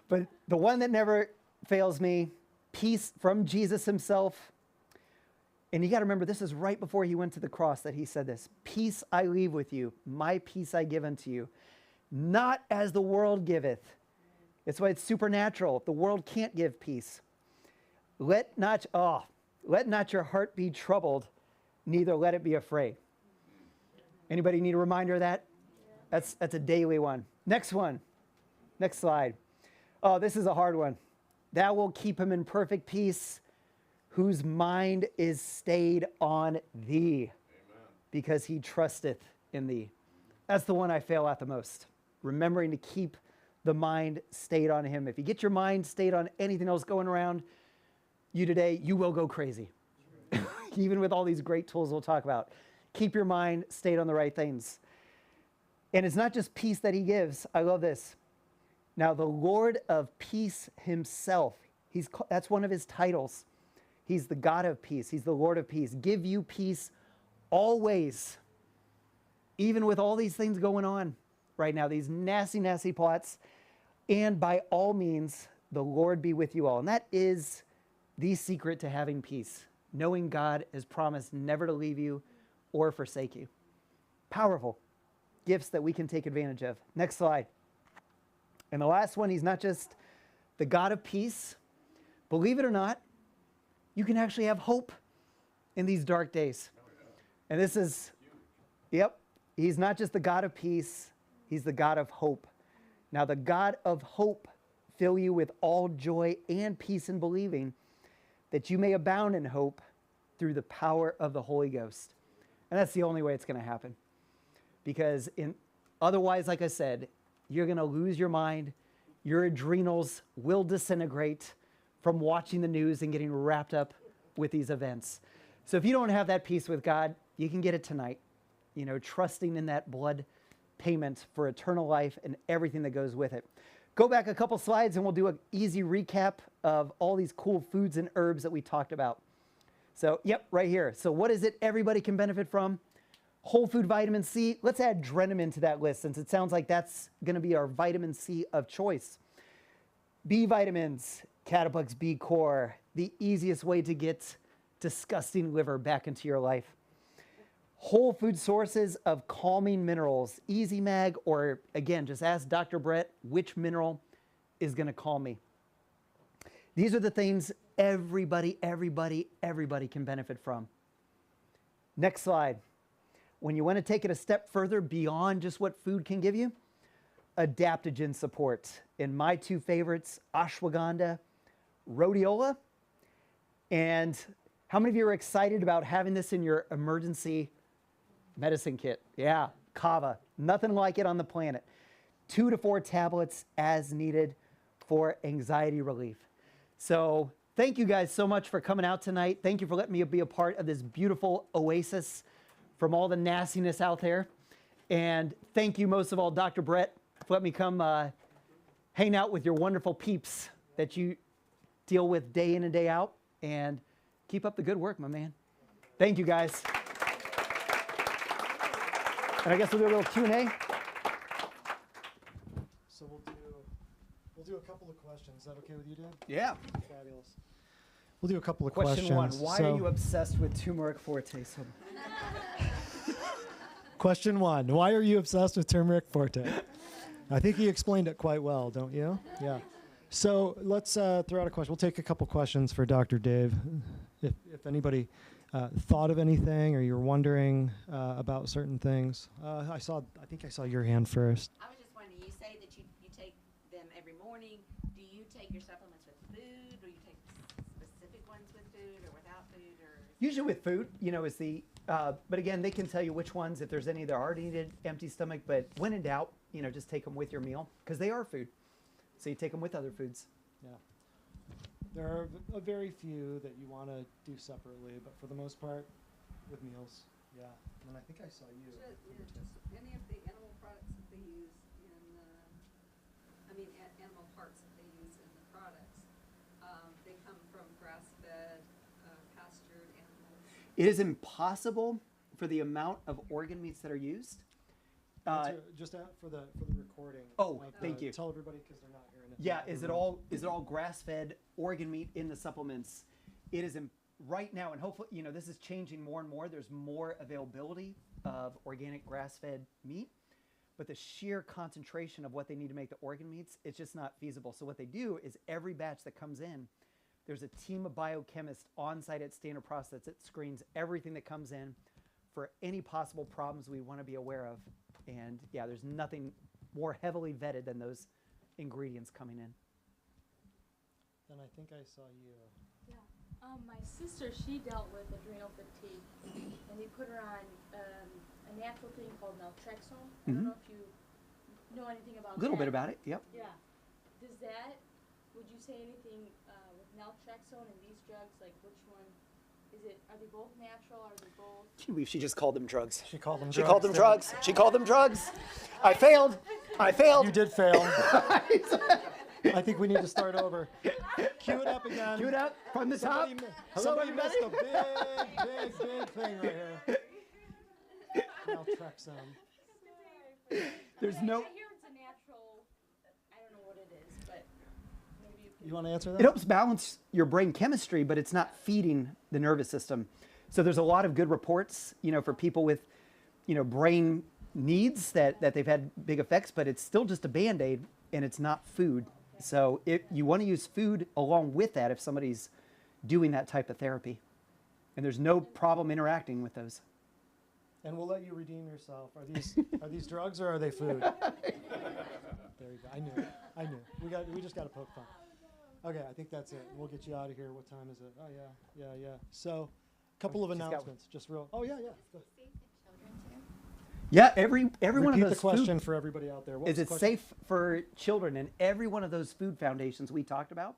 But the one that never fails me, peace from Jesus himself. And you got to remember, this is right before he went to the cross that he said this. Peace I leave with you, my peace I give unto you. Not as the world giveth, It's why it's supernatural. The world can't give peace. Let not your heart be troubled, neither let it be afraid. Anybody need a reminder of that? That's a daily one. Next one. Next slide. Oh, this is a hard one. Thou will keep him in perfect peace, whose mind is stayed on thee, because he trusteth in thee. That's the one I fail at the most. Remembering to keep the mind stayed on him. If you get your mind stayed on anything else going around you today, you will go crazy. Even with all these great tools we'll talk about. Keep your mind stayed on the right things. And it's not just peace that he gives. I love this. Now, the Lord of peace himself, that's one of his titles. He's the God of peace. He's the Lord of peace. Give you peace always, even with all these things going on right now, these nasty, nasty plots. And by all means, the Lord be with you all. And that is the secret to having peace, knowing God has promised never to leave you or forsake you. Powerful gifts that we can take advantage of. Next slide. And the last one, he's not just the God of peace. Believe it or not, you can actually have hope in these dark days. And this is, yep, he's not just the God of peace, he's the God of hope. Now, the God of hope fill you with all joy and peace in believing, that you may abound in hope through the power of the Holy Ghost. And that's the only way it's going to happen. Because otherwise, like I said, you're going to lose your mind. Your adrenals will disintegrate from watching the news and getting wrapped up with these events. So if you don't have that peace with God, you can get it tonight. You know, trusting in that blood payment for eternal life and everything that goes with it. Go back a couple slides and we'll do an easy recap of all these cool foods and herbs that we talked about. So, yep, right here. So what is it everybody can benefit from? Whole food vitamin C. Let's add Drenamine to that list since it sounds like that's going to be our vitamin C of choice. B vitamins, Cataplex B Core, the easiest way to get disgusting liver back into your life. Whole food sources of calming minerals, Easy Mag, or again, just ask Dr. Brett which mineral is going to calm me. These are the things everybody can benefit from. Next slide. When you want to take it a step further beyond just what food can give you, adaptogen support. And my two favorites, ashwagandha, rhodiola. And how many of you are excited about having this in your emergency medicine kit? Yeah, kava. Nothing like it on the planet. 2 to 4 tablets as needed for anxiety relief. So thank you guys so much for coming out tonight. Thank you for letting me be a part of this beautiful oasis from all the nastiness out there. And thank you most of all, Dr. Brett, for letting me come hang out with your wonderful peeps that you deal with day in and day out. And keep up the good work, my man. Thank you, guys. And I guess we'll do a little Q&A. So we'll do a couple of questions. Is that okay with you, Dan? Yeah. Fabulous. We'll do a couple of Question questions. one, why are you obsessed with turmeric forte? Question one, why are you obsessed with turmeric forte? I think you explained it quite well, don't you? Yeah. So let's throw out a question. We'll take a couple questions for Dr. Dave. If anybody thought of anything or you're wondering about certain things. I think I saw your hand first. I was just wondering, you say that you take them every morning. Do you take your supplements with food, or you take specific ones with food or without food? Or Usually with food, you know, is the, but again, they can tell you which ones, if there's any that are already needed, empty stomach, but when in doubt, you know, just take them with your meal because they are food. So you take them with other foods. Yeah. There are a very few that you want to do separately, but for the most part, with meals. Yeah. And I think I saw you. Any of the animal products that they use in, animal parts that they use in the products, they come from grass-fed, pastured animals. It is impossible for the amount of organ meats that are used. Just for the recording. Oh, thank you. Tell everybody because they're not hearing it. Yeah, is it all grass-fed organ meat in the supplements? It is right now, and hopefully, you know, this is changing more and more. There's more availability of organic grass-fed meat, but the sheer concentration of what they need to make the organ meats, it's just not feasible. So what they do is every batch that comes in, there's a team of biochemists on site at Standard Process that screens everything that comes in for any possible problems we want to be aware of. And yeah, there's nothing more heavily vetted than those ingredients coming in. Then I think I saw you. Yeah. My sister, she dealt with adrenal fatigue, and they put her on a natural thing called naltrexone. I don't know if you know anything about A little that. bit about it, yep. Yeah. Does that, would you say anything with naltrexone and these drugs, like which one, are they both natural, are they both? Can you believe she just called them drugs? She called them She drugs. called them didn't drugs. She called them drugs. I failed. I failed. You did fail. I think we need to start over. Cue it up again. Cue it up from the top. Somebody missed a big thing right here. Naltrexone. There's no. I hear it's a natural, I don't know what it is, but maybe you can. You want to answer that? It helps balance your brain chemistry, but it's not feeding the nervous system. So there's a lot of good reports, for people with, brain needs that they've had big effects, but it's still just a Band-Aid and it's not food. So you want to use food along with that if somebody's doing that type of therapy. And there's no problem interacting with those. And we'll let you redeem yourself. Are these drugs or are they food? There you go. I knew. We just got to poke fun. Okay, I think that's it. We'll get you out of here. What time is it? Oh yeah. So, a couple of She's got one. announcements. Just real. Oh yeah. Go. Safe in children too? Yeah, every one of Repeat those the question for everybody out there. What is was it the question? safe for children? And every one of those food foundations we talked about,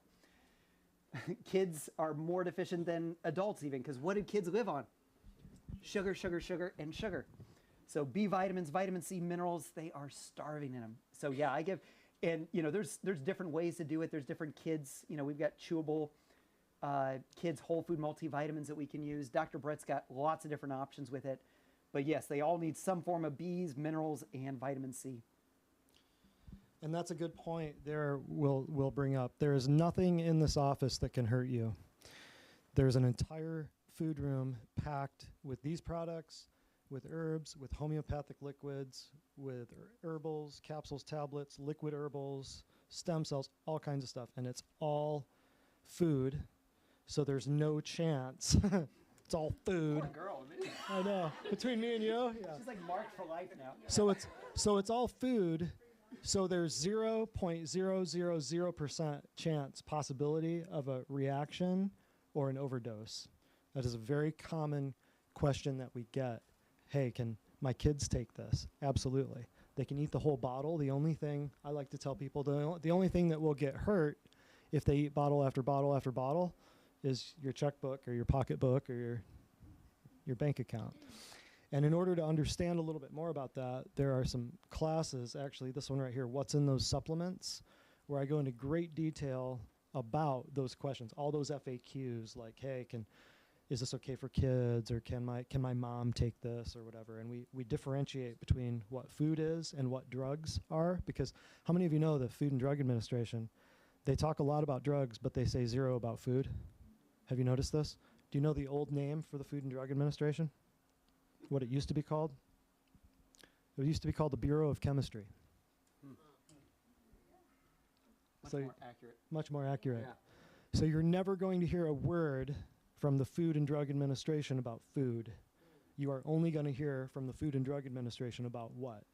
kids are more deficient than adults even, because what do kids live on? Sugar, and sugar. So B vitamins, vitamin C, minerals, they are starving in them. So yeah, I give, and there's different ways to do it. There's different kids, we've got chewable kids whole food multivitamins that we can use. Dr. Brett's got lots of different options with it. But yes, they all need some form of B's, minerals, and vitamin C. And that's a good point there we'll bring up. There is nothing in this office that can hurt you. There's an entire food room packed with these products, with herbs, with homeopathic liquids, with herbals, capsules, tablets, liquid herbals, stem cells, all kinds of stuff. And it's all food, so there's no chance. It's all food. Poor girl, man. I know. Between me and you, yeah. She's like marked for life now. So it's all food. So there's 0.000% chance possibility of a reaction or an overdose. That is a very common question that we get. Hey, can my kids take this? Absolutely. They can eat the whole bottle. The only thing I like to tell people, the only thing that will get hurt if they eat bottle after bottle after bottle is your checkbook or your pocketbook or your bank account. And in order to understand a little bit more about that, there are some classes, actually this one right here, What's in Those Supplements, where I go into great detail about those questions, all those FAQs, like, hey, is this okay for kids, or can my mom take this, or whatever. And we differentiate between what food is and what drugs are, because how many of you know the Food and Drug Administration, they talk a lot about drugs, but they say zero about food? Have you noticed this? Do you know the old name for the Food and Drug Administration? What it used to be called? It used to be called the Bureau of Chemistry. Much more accurate. Much more accurate. Yeah. So you're never going to hear a word from the Food and Drug Administration about food. You are only going to hear from the Food and Drug Administration about what?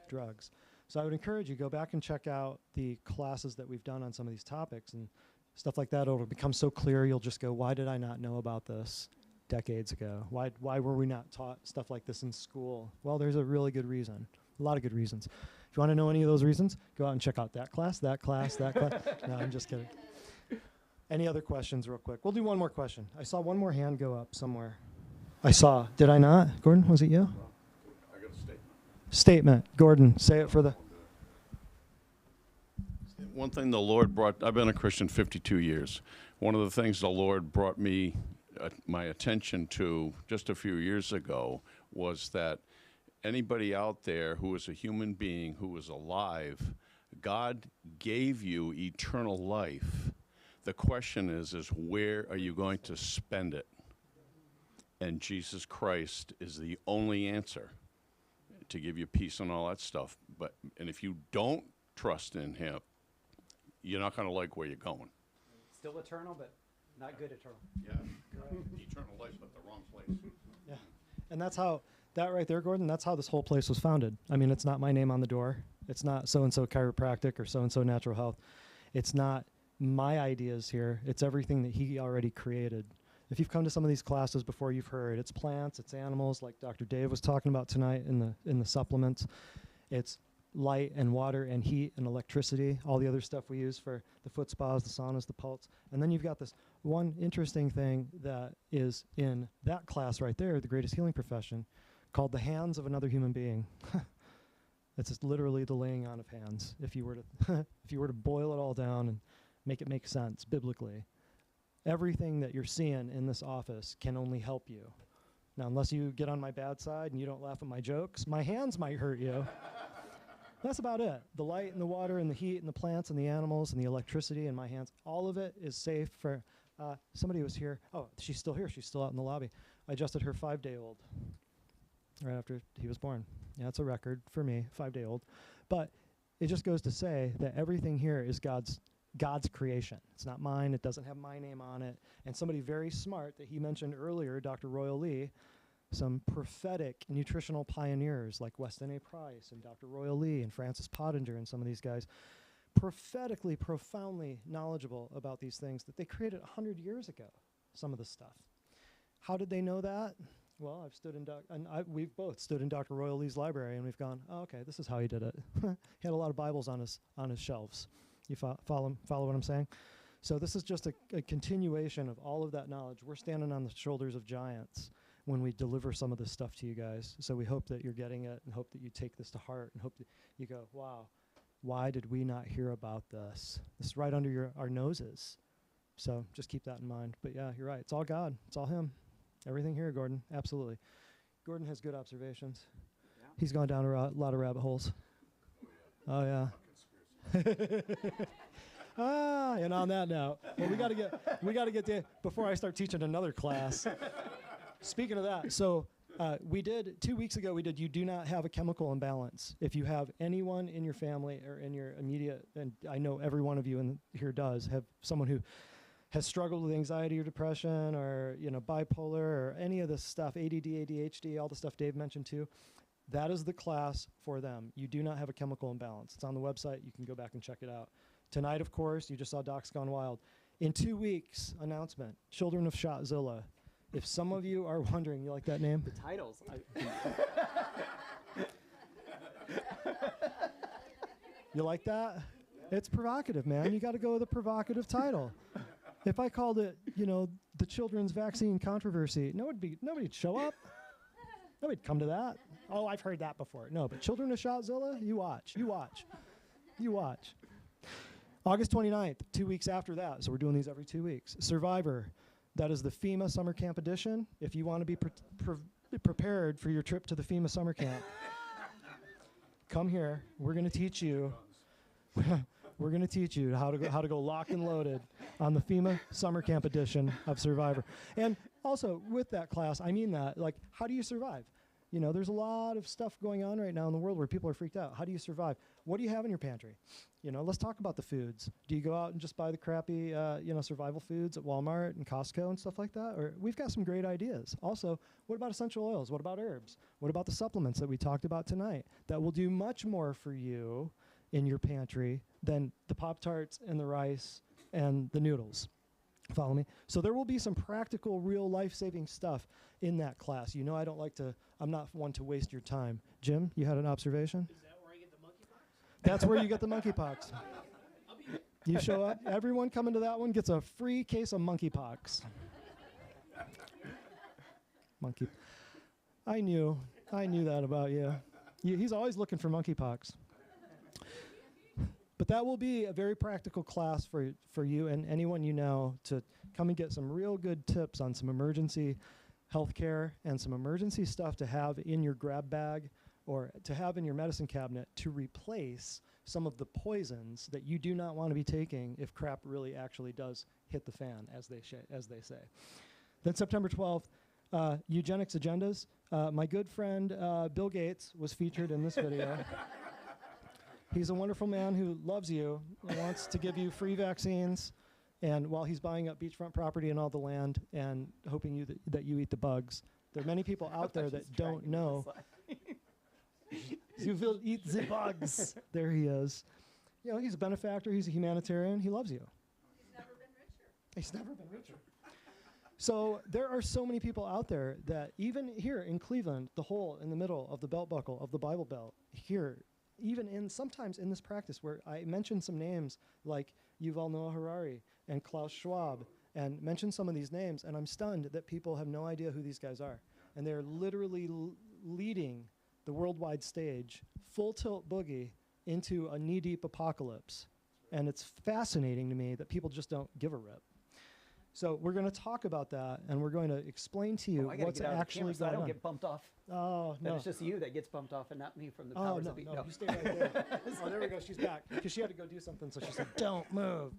Drugs. So I would encourage you, go back and check out the classes that we've done on some of these topics, and stuff like that. It'll become so clear, you'll just go, why did I not know about this decades ago? Why were we not taught stuff like this in school? Well, there's a really good reason, a lot of good reasons. If you want to know any of those reasons, go out and check out that class, that class, that class. No, I'm just kidding. Any other questions real quick? We'll do one more question. I saw one more hand go up somewhere. Did I not? Gordon, was it you? I got a statement. Statement. Gordon, say it for the... One thing the Lord brought, I've been a Christian 52 years. One of the things the Lord brought me, my attention to just a few years ago was that anybody out there who is a human being, who is alive, God gave you eternal life. The question is where are you going to spend it? And Jesus Christ is the only answer. to give you peace and all that stuff. And if you don't trust in him, you're not going to like where you're going. Still eternal, but not good eternal. Yeah, eternal life, but the wrong place. Yeah. And that's how, that right there, Gordon, that's how this whole place was founded. I mean, it's not my name on the door. It's not so-and-so chiropractic or so-and-so natural health. It's not my ideas here. It's everything that he already created. If you've come to some of these classes before, you've heard it's plants, it's animals, like Dr. Dave was talking about tonight in the supplements. It's light and water and heat and electricity, all the other stuff we use for the foot spas, the saunas, the pulse. And then you've got this one interesting thing that is in that class right there, the greatest healing profession, called the hands of another human being. It's just literally the laying on of hands. If you were to if you were to boil it all down and make it make sense biblically, everything that you're seeing in this office can only help you. Now, unless you get on my bad side and you don't laugh at my jokes, my hands might hurt you. That's about it. The light and the water and the heat and the plants and the animals and the electricity in my hands, all of it is safe for, somebody was here. Oh, she's still here. She's still out in the lobby. I adjusted her 5-day-old right after he was born. Yeah, it's a record for me, 5-day-old. But it just goes to say that everything here is God's creation. It's not mine. It doesn't have my name on it. And somebody very smart that he mentioned earlier, Dr. Royal Lee, some prophetic nutritional pioneers like Weston A. Price and Dr. Royal Lee and Francis Pottinger and some of these guys, prophetically, profoundly knowledgeable about these things that they created 100 years ago, some of the stuff. How did they know that? Well, we've both stood in Dr. Royal Lee's library and we've gone, oh, okay, this is how he did it. He had a lot of Bibles on his shelves. You follow what I'm saying? So this is just a continuation of all of that knowledge. We're standing on the shoulders of giants when we deliver some of this stuff to you guys. So we hope that you're getting it and hope that you take this to heart and hope that you go, wow, why did we not hear about this? This is right under our noses. So just keep that in mind. But yeah, you're right. It's all God. It's all him. Everything here, Gordon. Absolutely. Gordon has good observations. Yeah. He's gone down a lot of rabbit holes. Oh, yeah. And on that note, well, we got to get to, before I start teaching another class. Speaking of that, so we did 2 weeks ago. You do not have a chemical imbalance. If you have anyone in your family or in your immediate, and I know every one of you here does have someone who has struggled with anxiety or depression or bipolar or any of this stuff, ADD, ADHD, all the stuff Dave mentioned too. That is the class for them. You do not have a chemical imbalance. It's on the website. You can go back and check it out. Tonight, of course, you just saw Doc's Gone Wild. In 2 weeks, announcement, Children of Shotzilla. If some of you are wondering, you like that name? The titles. You like that? It's provocative, man. You got to go with a provocative title. If I called it, the children's vaccine controversy, nobody'd show up. Nobody'd come to that. Oh, I've heard that before. No, but Children of Shotzilla, you watch. August 29th, 2 weeks after that. So we're doing these every 2 weeks. Survivor. That is the FEMA Summer Camp Edition. If you want to be prepared for your trip to the FEMA Summer Camp, come here. We're going to teach you. We're going to teach you how to go locked and loaded on the FEMA Summer Camp Edition of Survivor. And also with that class, I mean that, like, how do you survive? There's a lot of stuff going on right now in the world where people are freaked out. How do you survive? What do you have in your pantry? Let's talk about the foods. Do you go out and just buy the crappy, survival foods at Walmart and Costco and stuff like that? Or we've got some great ideas. Also, what about essential oils? What about herbs? What about the supplements that we talked about tonight that will do much more for you in your pantry than the Pop-Tarts and the rice and the noodles? Follow me? So there will be some practical, real life-saving stuff in that class. I'm not one to waste your time. Jim, you had an observation? Is that where I get the monkeypox? That's where you get the monkeypox. You show up, everyone coming to that one gets a free case of monkeypox. I knew that about you. He's always looking for monkeypox. But that will be a very practical class for you and anyone you know to come and get some real good tips on some emergency healthcare and some emergency stuff to have in your grab bag or to have in your medicine cabinet to replace some of the poisons that you do not want to be taking if crap really actually does hit the fan, as they say. Then September 12th, eugenics agendas. My good friend Bill Gates was featured in this video. He's a wonderful man who loves you and wants to give you free vaccines, and while he's buying up beachfront property and all the land and hoping that you eat the bugs. There are many people out there that don't know. You will eat the bugs. There he is. You know, he's a benefactor. He's a humanitarian. He loves you. He's never been richer. He's never been richer. So there are so many people out there that even here in Cleveland, the hole in the middle of the belt buckle of the Bible Belt, here, even sometimes in this practice where I mention some names like Yuval Noah Harari and Klaus Schwab, and mention some of these names, and I'm stunned that people have no idea who these guys are. And they're literally leading the worldwide stage, full tilt boogie, into a knee-deep apocalypse. And it's fascinating to me that people just don't give a rip. So we're going to talk about that, and we're going to explain to you what's actually so I going don't on. get bumped off. Oh, Then no. it's just you that gets bumped off and not me from the Oh, powers no, that be. no, you stay right there. Oh, there we go. She's back. Because she had to go do something, so she said, don't move.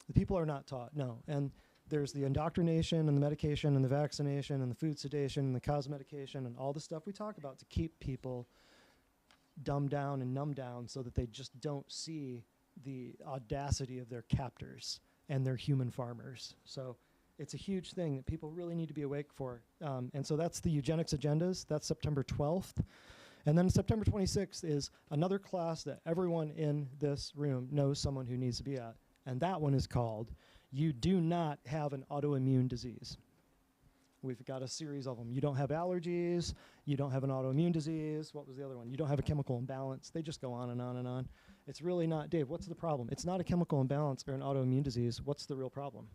The people are not taught, no. And there's the indoctrination and the medication and the vaccination and the food sedation and the cosmedication and all the stuff we talk about to keep people dumbed down and numbed down so that they just don't see the audacity of their captors and their human farmers. So it's a huge thing that people really need to be awake for. And so that's the eugenics agendas. That's September 12th. And then September 26th is another class that everyone in this room knows someone who needs to be at. And that one is called You Do Not Have an Autoimmune Disease. We've got a series of them. You don't have allergies. You don't have an autoimmune disease. What was the other one? You don't have a chemical imbalance. They just go on and on and on. It's really not, Dave, what's the problem? It's not a chemical imbalance or an autoimmune disease. What's the real problem?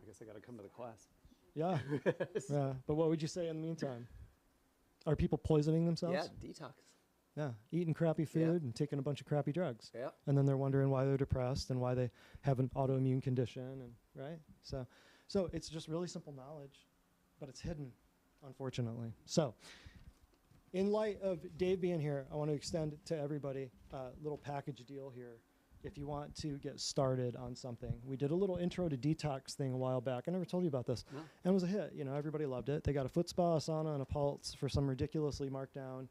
I guess I got to come to the class. Yeah. Yeah. But what would you say in the meantime? Are people poisoning themselves? Yeah, detox. Yeah, eating crappy food and taking a bunch of crappy drugs. Yeah. And then they're wondering why they're depressed and why they have an autoimmune condition, and right? So it's just really simple knowledge, but it's hidden, unfortunately. So in light of Dave being here, I want to extend to everybody a little package deal here. If you want to get started on something, we did a little intro to detox thing a while back. I never told you about this. No. And it was a hit. You know, everybody loved it. They got a foot spa, a sauna, and a pulse for some ridiculously marked down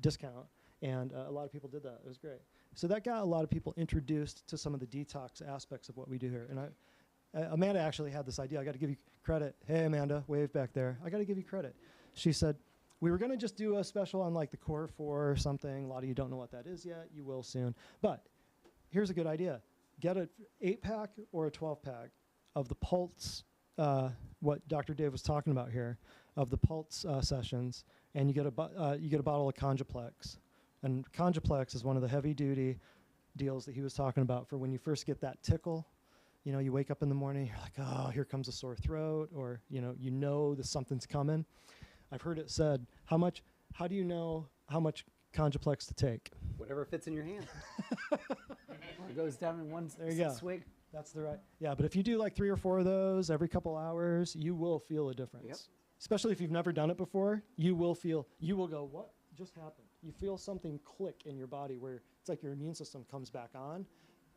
discount, and a lot of people did that. It was great. So that got a lot of people introduced to some of the detox aspects of what we do here. And Amanda actually had this idea. I got to give you credit. Hey, Amanda, wave back there. I got to give you credit. She said, we were going to just do a special on like the Core 4 or something. A lot of you don't know what that is yet. You will soon. But here's a good idea. Get an 8-pack or a 12-pack of the Pulse, what Dr. Dave was talking about here, of the Pulse sessions, and you get a bottle of Conjuplex. And Conjuplex is one of the heavy-duty deals that he was talking about for when you first get that tickle. You know, you wake up in the morning, you're like, oh, here comes a sore throat, or you know that something's coming. I've heard it said, how do you know how much Conjuplex to take? Whatever fits in your hand. It goes down in one There you go. swig. That's the right. Yeah, but if you do like 3 or 4 of those every couple hours, you will feel a difference. Yep. Especially if you've never done it before, you will go, what just happened? You feel something click in your body where it's like your immune system comes back on,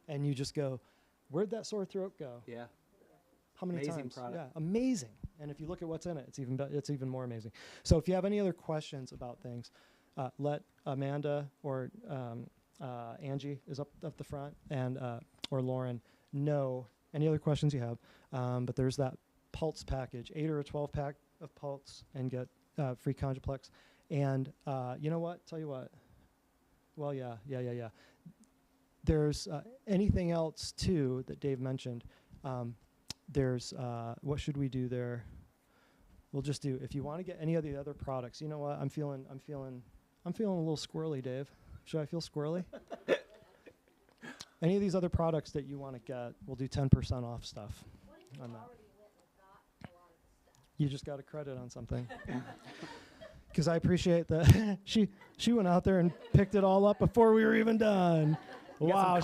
and you just go, where'd that sore throat go? Yeah. How many Amazing times? product. Yeah, amazing. And if you look at what's in it, it's even more amazing. So if you have any other questions about things, let Amanda or Angie is up the front, and or Lauren know any other questions you have. But there's that Pulse package, 8 or a 12-pack of Pulse, and get free Conjuplex. And you know what? Tell you what. Well, yeah. There's anything else too that Dave mentioned. There's what should we do there? We'll just do. If you want to get any of the other products, you know what? I'm feeling a little squirrely, Dave. Should I feel squirrely? Any of these other products that you want to get, we'll do 10% off stuff on that. You just got a credit on something. Because I appreciate that she went out there and picked it all up before we were even done. Wow,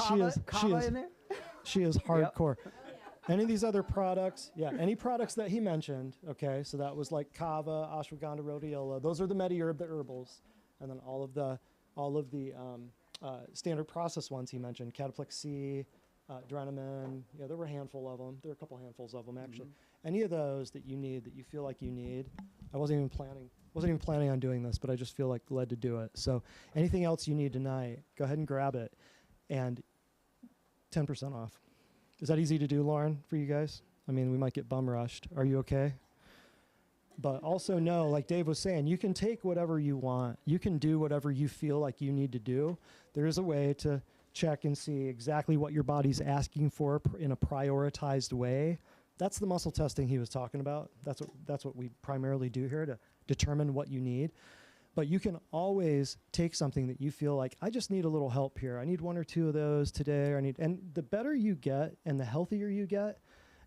she is hardcore. Any of these other products, any products that he mentioned, okay, so that was like kava, ashwagandha, rhodiola, those are the MediHerb, the herbals, and then all of the standard process ones he mentioned, Cataplex C, Drenamine. Yeah, there were a handful of them. There were a couple handfuls of them actually. Any of those that you need, that you feel like you need. I wasn't even planning on doing this, but I just feel like led to do it. So anything else you need tonight, go ahead and grab it, and 10% off. Is that easy to do, Lauren, for you guys? I mean, we might get bum rushed. Are you okay? But also know, like Dave was saying, you can take whatever you want. You can do whatever you feel like you need to do. There is a way to check and see exactly what your body's asking for in a prioritized way. That's the muscle testing he was talking about. That's what we primarily do here, to determine what you need. But you can always take something that you feel like, I just need a little help here. I need 1 or 2 of those today. And the better you get and the healthier you get,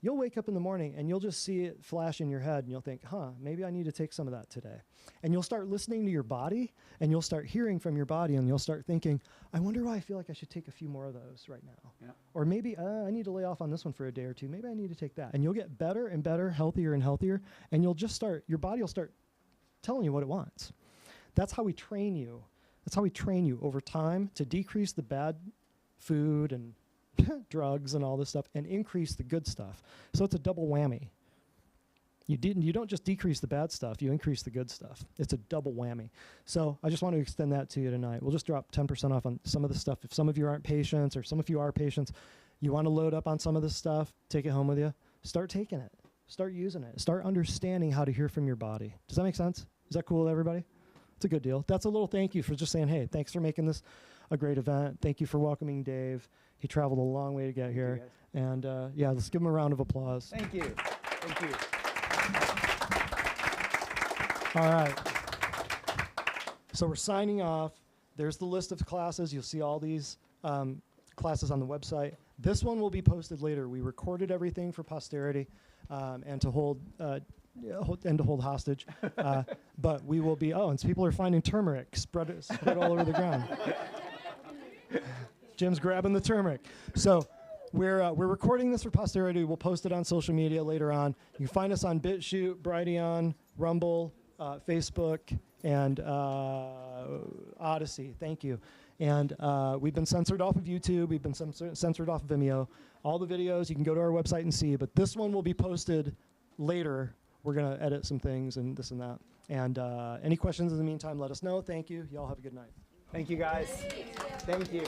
you'll wake up in the morning and you'll just see it flash in your head and you'll think, maybe I need to take some of that today. And you'll start listening to your body and you'll start hearing from your body and you'll start thinking, I wonder why I feel like I should take a few more of those right now. Yeah. Or maybe I need to lay off on this one for a day or 2. Maybe I need to take that. And you'll get better and better, healthier and healthier. And you'll just your body will start telling you what it wants. That's how we train you. That's how we train you over time to decrease the bad food and drugs and all this stuff and increase the good stuff. So it's a double whammy. You don't just decrease the bad stuff, you increase the good stuff. It's a double whammy. So I just want to extend that to you tonight. We'll just drop 10% off on some of the stuff. If some of you aren't patients or some of you are patients, you want to load up on some of this stuff, take it home with you, start taking it. Start using it. Start understanding how to hear from your body. Does that make sense? Is that cool with everybody? It's a good deal. That's a little thank you for just saying, hey, thanks for making this a great event. Thank you for welcoming Dave. He traveled a long way to get here. And yeah, let's give him a round of applause. Thank you. Thank you. All right. So we're signing off. There's the list of classes. You'll see all these classes on the website. This one will be posted later. We recorded everything for posterity and to hold hostage. But we will be, and people are finding turmeric spread all over the ground. Jim's grabbing the turmeric. So we're recording this for posterity. We'll post it on social media later on. You can find us on BitChute, Brighteon, Rumble, Facebook, and Odyssey. Thank you. And we've been censored off of YouTube. We've been censored off of Vimeo. All the videos, you can go to our website and see. But this one will be posted later. We're going to edit some things and this and that. And any questions in the meantime, let us know. Thank you. Y'all have a good night. Thank you, guys. Thank you.